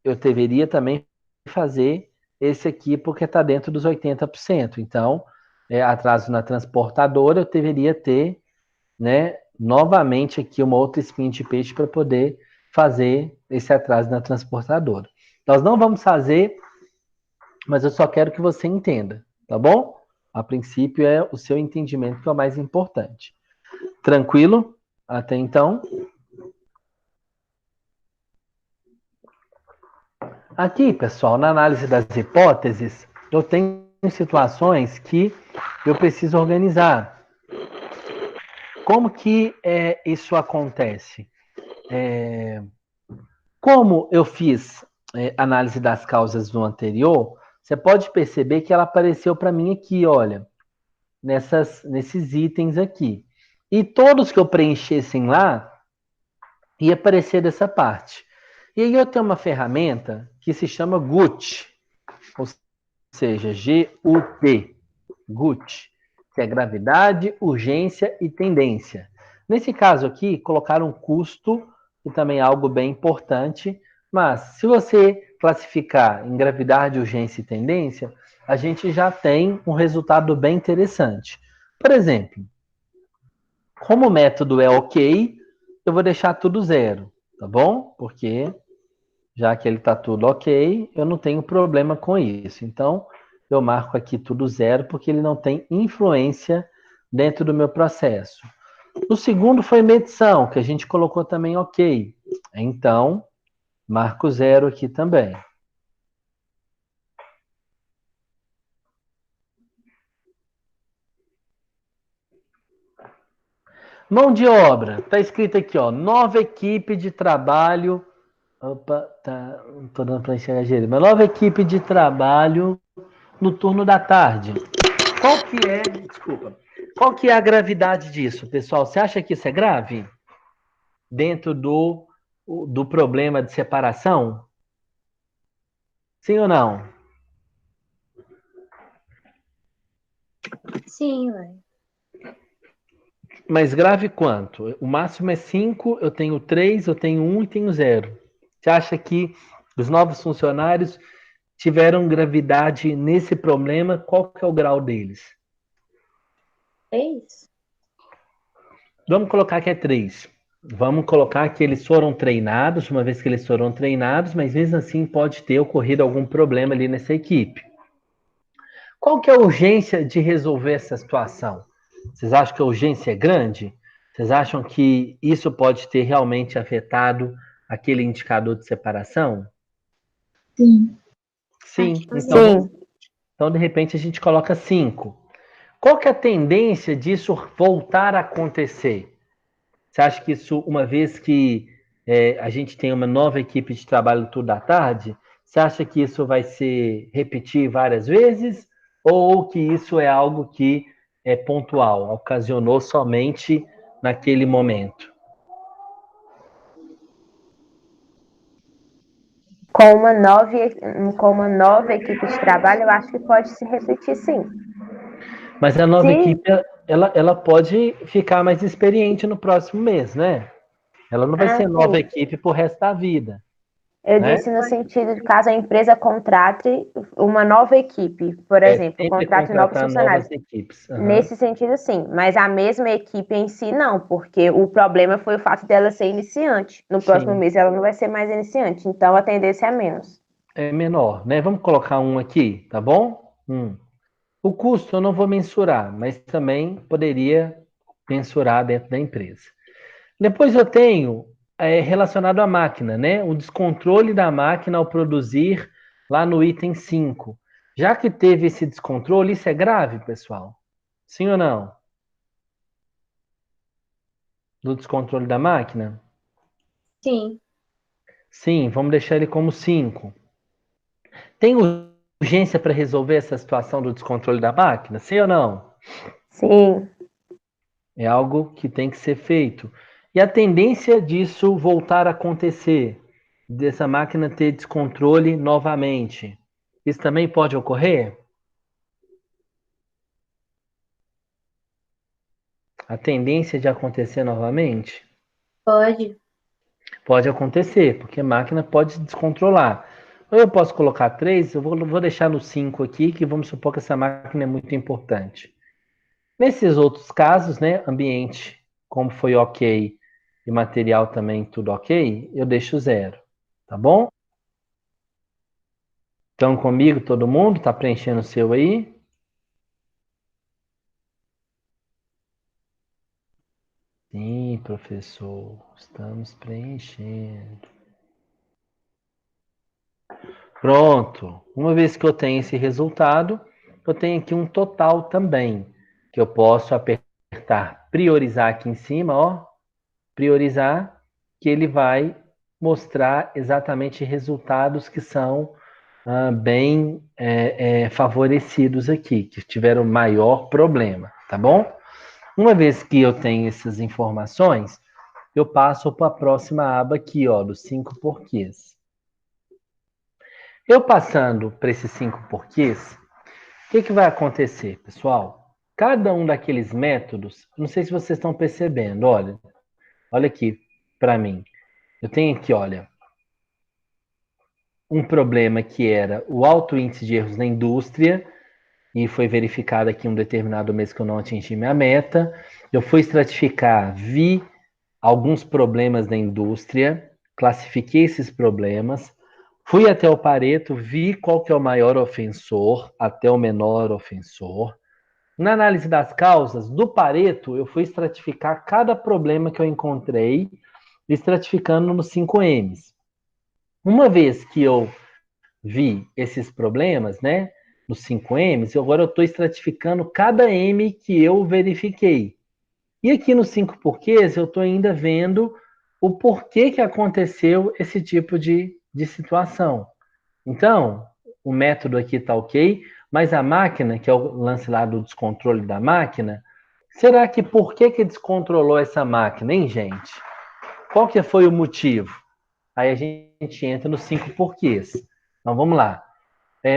Speaker 1: eu deveria também fazer esse aqui porque está dentro dos 80%. Então, atraso na transportadora, eu deveria ter, né, novamente aqui uma outra espinha de peixe para poder fazer esse atraso na transportadora. Nós não vamos fazer, mas eu só quero que você entenda, tá bom? A princípio é o seu entendimento que é o mais importante. Tranquilo? Até então? Aqui, pessoal, na análise das hipóteses, eu tenho situações que eu preciso organizar. Como que isso acontece? Como eu fiz análise das causas no anterior, você pode perceber que ela apareceu para mim aqui, olha, nesses itens aqui. E todos que eu preenchessem lá, ia aparecer dessa parte. E aí eu tenho uma ferramenta que se chama GUT, ou seja, G-U-T, GUT, que é gravidade, urgência e tendência. Nesse caso aqui, colocar um custo, que também é algo bem importante, mas se você classificar em gravidade, urgência e tendência, a gente já tem um resultado bem interessante. Por exemplo, como o método é ok, eu vou deixar tudo 0, tá bom? Porque já que ele está tudo ok, eu não tenho problema com isso. Então, eu marco aqui tudo 0, porque ele não tem influência dentro do meu processo. O segundo foi medição, que a gente colocou também ok. Então, marco 0 aqui também. Mão de obra, está escrito aqui, ó, nova equipe de trabalho. Opa, tá, não estou dando para enxergar direito. Mas nova equipe de trabalho no turno da tarde. Qual que é a gravidade disso, pessoal? Você acha que isso é grave? Dentro do problema de separação? Sim ou não?
Speaker 7: Sim, ué.
Speaker 1: Mas grave quanto? O máximo é 5, eu tenho 3, eu tenho 1 e tenho 0. Você acha que os novos funcionários tiveram gravidade nesse problema? Qual que é o grau deles?
Speaker 7: 3?
Speaker 1: Vamos colocar que é 3. Vamos colocar que eles foram treinados, uma vez que eles foram treinados, mas mesmo assim pode ter ocorrido algum problema ali nessa equipe. Qual que é a urgência de resolver essa situação? Vocês acham que a urgência é grande? Vocês acham que isso pode ter realmente afetado aquele indicador de separação?
Speaker 6: Sim.
Speaker 1: Sim.
Speaker 3: Sim.
Speaker 1: Então, de repente, a gente coloca 5. Qual que é a tendência disso voltar a acontecer? Você acha que isso, uma vez que a gente tem uma nova equipe de trabalho tudo à tarde, Você acha que isso vai se repetir várias vezes? Ou que isso é algo que é pontual, ocasionou somente naquele momento?
Speaker 3: Com uma nova equipe de trabalho, eu acho que pode se repetir, sim.
Speaker 1: Mas a nova
Speaker 3: Sim.
Speaker 1: equipe, ela pode ficar mais experiente no próximo mês, né? Ela não vai ser nova
Speaker 3: Sim.
Speaker 1: equipe pro resto da vida.
Speaker 3: Eu
Speaker 1: né?
Speaker 3: disse no sentido de caso a empresa contrate uma nova equipe, por exemplo,
Speaker 1: Sempre
Speaker 3: contrate novos
Speaker 1: contratar
Speaker 3: funcionários.
Speaker 1: novas equipes. Uhum.
Speaker 3: Nesse sentido, sim, mas a mesma equipe em si, não, porque o problema foi o fato dela ser iniciante. No próximo mês ela não vai ser mais iniciante, então a tendência é menos.
Speaker 1: É menor, né? Vamos colocar um aqui, tá bom? O custo eu não vou mensurar, mas também poderia mensurar dentro da empresa. Depois eu tenho relacionado à máquina, né? O descontrole da máquina ao produzir lá no item 5. Já que teve esse descontrole, isso é grave, pessoal? Sim ou não? Do descontrole da máquina?
Speaker 2: Sim.
Speaker 1: Sim, vamos deixar ele como 5. Tem urgência para resolver essa situação do descontrole da máquina? Sim ou não?
Speaker 3: Sim.
Speaker 1: É algo que tem que ser feito. E a tendência disso voltar a acontecer, dessa máquina ter descontrole novamente, isso também pode ocorrer? A tendência de acontecer novamente?
Speaker 2: Pode.
Speaker 1: Pode acontecer, porque a máquina pode se descontrolar. Ou eu posso colocar 3, eu vou deixar no 5 aqui, que vamos supor que essa máquina é muito importante. Nesses outros casos, né, ambiente, como foi ok, e material também tudo ok, eu deixo 0, tá bom? Estão comigo todo mundo? Está preenchendo o seu aí? Sim, professor, estamos preenchendo. Pronto. Uma vez que eu tenho esse resultado, eu tenho aqui um total também, que eu posso apertar priorizar aqui em cima, ó, priorizar, que ele vai mostrar exatamente resultados que são bem favorecidos aqui, que tiveram maior problema, tá bom? Uma vez que eu tenho essas informações, eu passo para a próxima aba aqui, ó, dos 5 porquês. Eu passando para esses 5 porquês, o que vai acontecer, pessoal? Cada um daqueles métodos, não sei se vocês estão percebendo, olha aqui para mim. Eu tenho aqui, olha, um problema que era o alto índice de erros na indústria, e foi verificado aqui um determinado mês que eu não atingi minha meta. Eu fui estratificar, vi alguns problemas da indústria, classifiquei esses problemas, fui até o Pareto, vi qual que é o maior ofensor até o menor ofensor. Na análise das causas, do Pareto, eu fui estratificar cada problema que eu encontrei, estratificando nos 5 M's. Uma vez que eu vi esses problemas, né, nos 5 M's, agora eu estou estratificando cada M que eu verifiquei. E aqui nos 5 porquês, eu estou ainda vendo o porquê que aconteceu esse tipo de situação. Então, o método aqui está ok, mas a máquina, que é o lance lá do descontrole da máquina, será que por que descontrolou essa máquina, hein, gente? Qual que foi o motivo? Aí a gente entra nos 5 porquês. Então, vamos lá.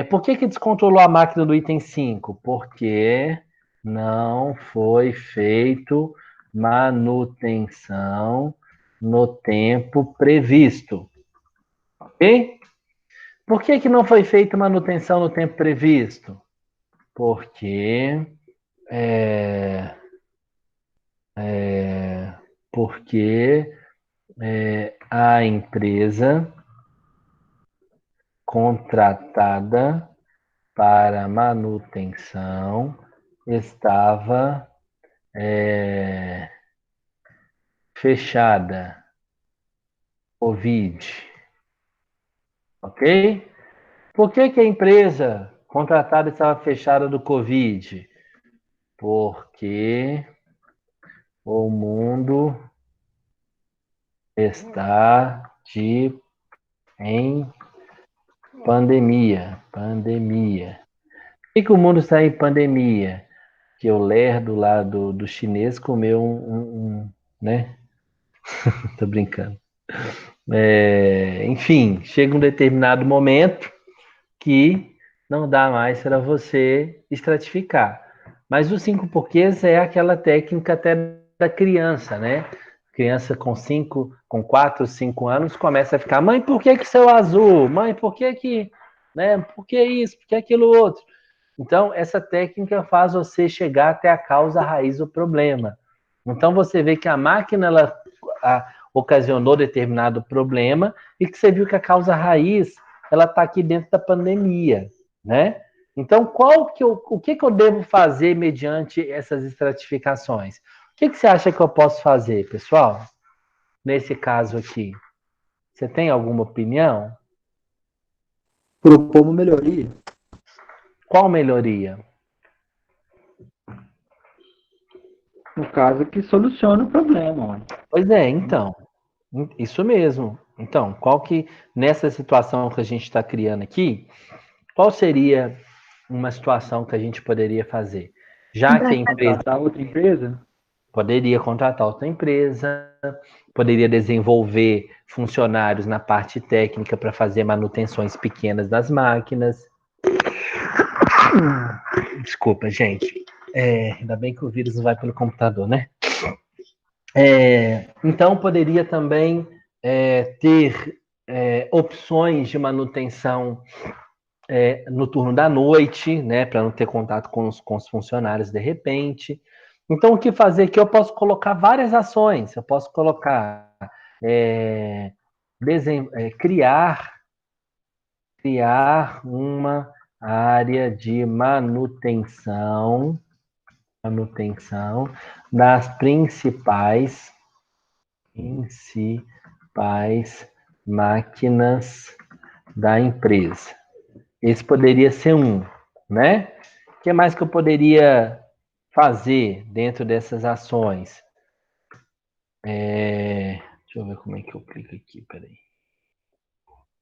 Speaker 1: Por que descontrolou a máquina do item 5? Porque não foi feito manutenção no tempo previsto. Ok? Por que não foi feita manutenção no tempo previsto? Porque a empresa contratada para manutenção estava fechada. Covid. Ok? Por que a empresa contratada estava fechada do Covid? Porque o mundo está em Pandemia. Pandemia. Por que o mundo está em pandemia? Que o lerdo lá do chinês comeu né? Tô brincando. Enfim, chega um determinado momento que não dá mais para você estratificar. Mas os 5 porquês é aquela técnica até da criança, né? Criança com 4, 5 anos começa a ficar, mãe, por que que céu azul? Mãe, por que que, né? Por que isso? Por que aquilo outro? Então, essa técnica faz você chegar até a causa raiz do problema. Então, você vê que a máquina ela ocasionou determinado problema e que você viu que a causa raiz ela está aqui dentro da pandemia, né? Então, o que eu devo fazer mediante essas estratificações? O que você acha que eu posso fazer, pessoal? Nesse caso aqui, você tem alguma opinião?
Speaker 5: Propor uma melhoria.
Speaker 1: Qual melhoria?
Speaker 5: No caso, que soluciona o problema.
Speaker 1: Pois é, então, isso mesmo. Então, nessa situação que a gente está criando aqui, qual seria uma situação que a gente poderia fazer? Já que a empresa
Speaker 5: Contratar outra empresa?
Speaker 1: poderia contratar outra empresa, poderia desenvolver funcionários na parte técnica para fazer manutenções pequenas das máquinas. Desculpa, gente. Ainda bem que o vírus não vai pelo computador, né? Então, poderia também ter opções de manutenção no turno da noite, né, para não ter contato com os funcionários de repente. Então, o que fazer aqui? Eu posso colocar várias ações. Eu posso colocar, criar uma área de manutenção das principais máquinas da empresa. Esse poderia ser um, né? O que mais que eu poderia fazer dentro dessas ações? Deixa eu ver como é que eu clico aqui, peraí.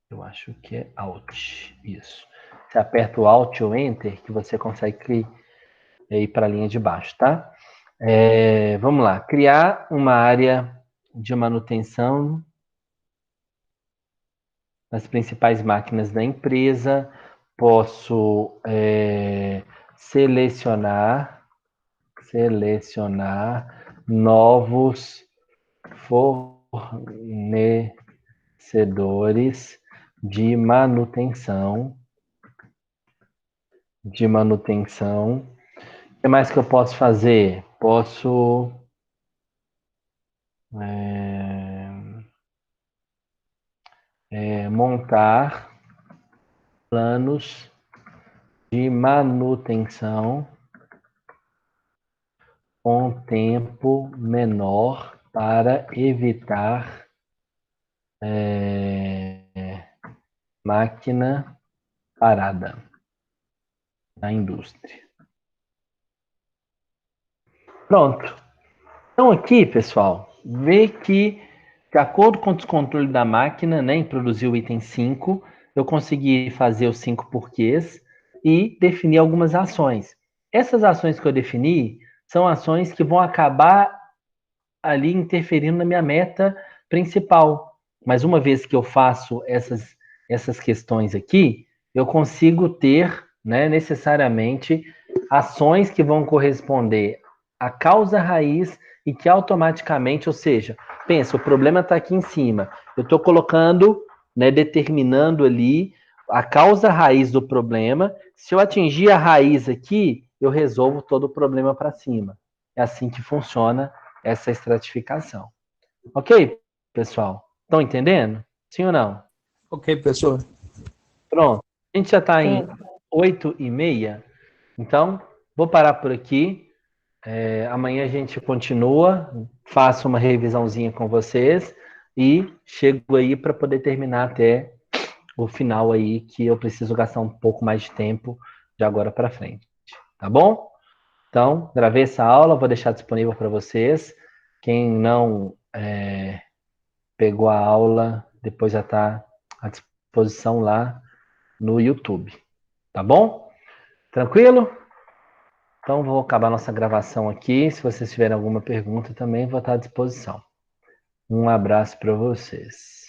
Speaker 1: Eu acho que é Alt, isso. Você aperta o Alt ou Enter que você consegue ir para a linha de baixo, tá? Vamos lá, criar uma área de manutenção das principais máquinas da empresa. Posso selecionar novos fornecedores de manutenção. O que mais que eu posso fazer? Posso montar planos de manutenção com tempo menor para evitar máquina parada na indústria. Pronto. Então aqui, pessoal, vê que de acordo com o descontrole da máquina, né, em produzir o item 5, eu consegui fazer os 5 porquês e definir algumas ações. Essas ações que eu defini são ações que vão acabar ali interferindo na minha meta principal. Mas uma vez que eu faço essas questões aqui, eu consigo ter, né, necessariamente ações que vão corresponder à causa raiz e que automaticamente, ou seja, pensa, o problema está aqui em cima. Eu estou colocando, né, determinando ali a causa raiz do problema. Se eu atingir a raiz aqui, eu resolvo todo o problema para cima. É assim que funciona essa estratificação. Ok, pessoal? Estão entendendo? Sim ou não?
Speaker 4: Ok, professor.
Speaker 1: Pronto. A gente já está em 8h30, então vou parar por aqui. Amanhã a gente continua, faço uma revisãozinha com vocês e chego aí para poder terminar até o final aí, que eu preciso gastar um pouco mais de tempo de agora para frente. Tá bom? Então, gravei essa aula, vou deixar disponível para vocês. Quem não pegou a aula, depois já está à disposição lá no YouTube. Tá bom? Tranquilo? Então, vou acabar nossa gravação aqui. Se vocês tiverem alguma pergunta também, vou estar à disposição. Um abraço para vocês.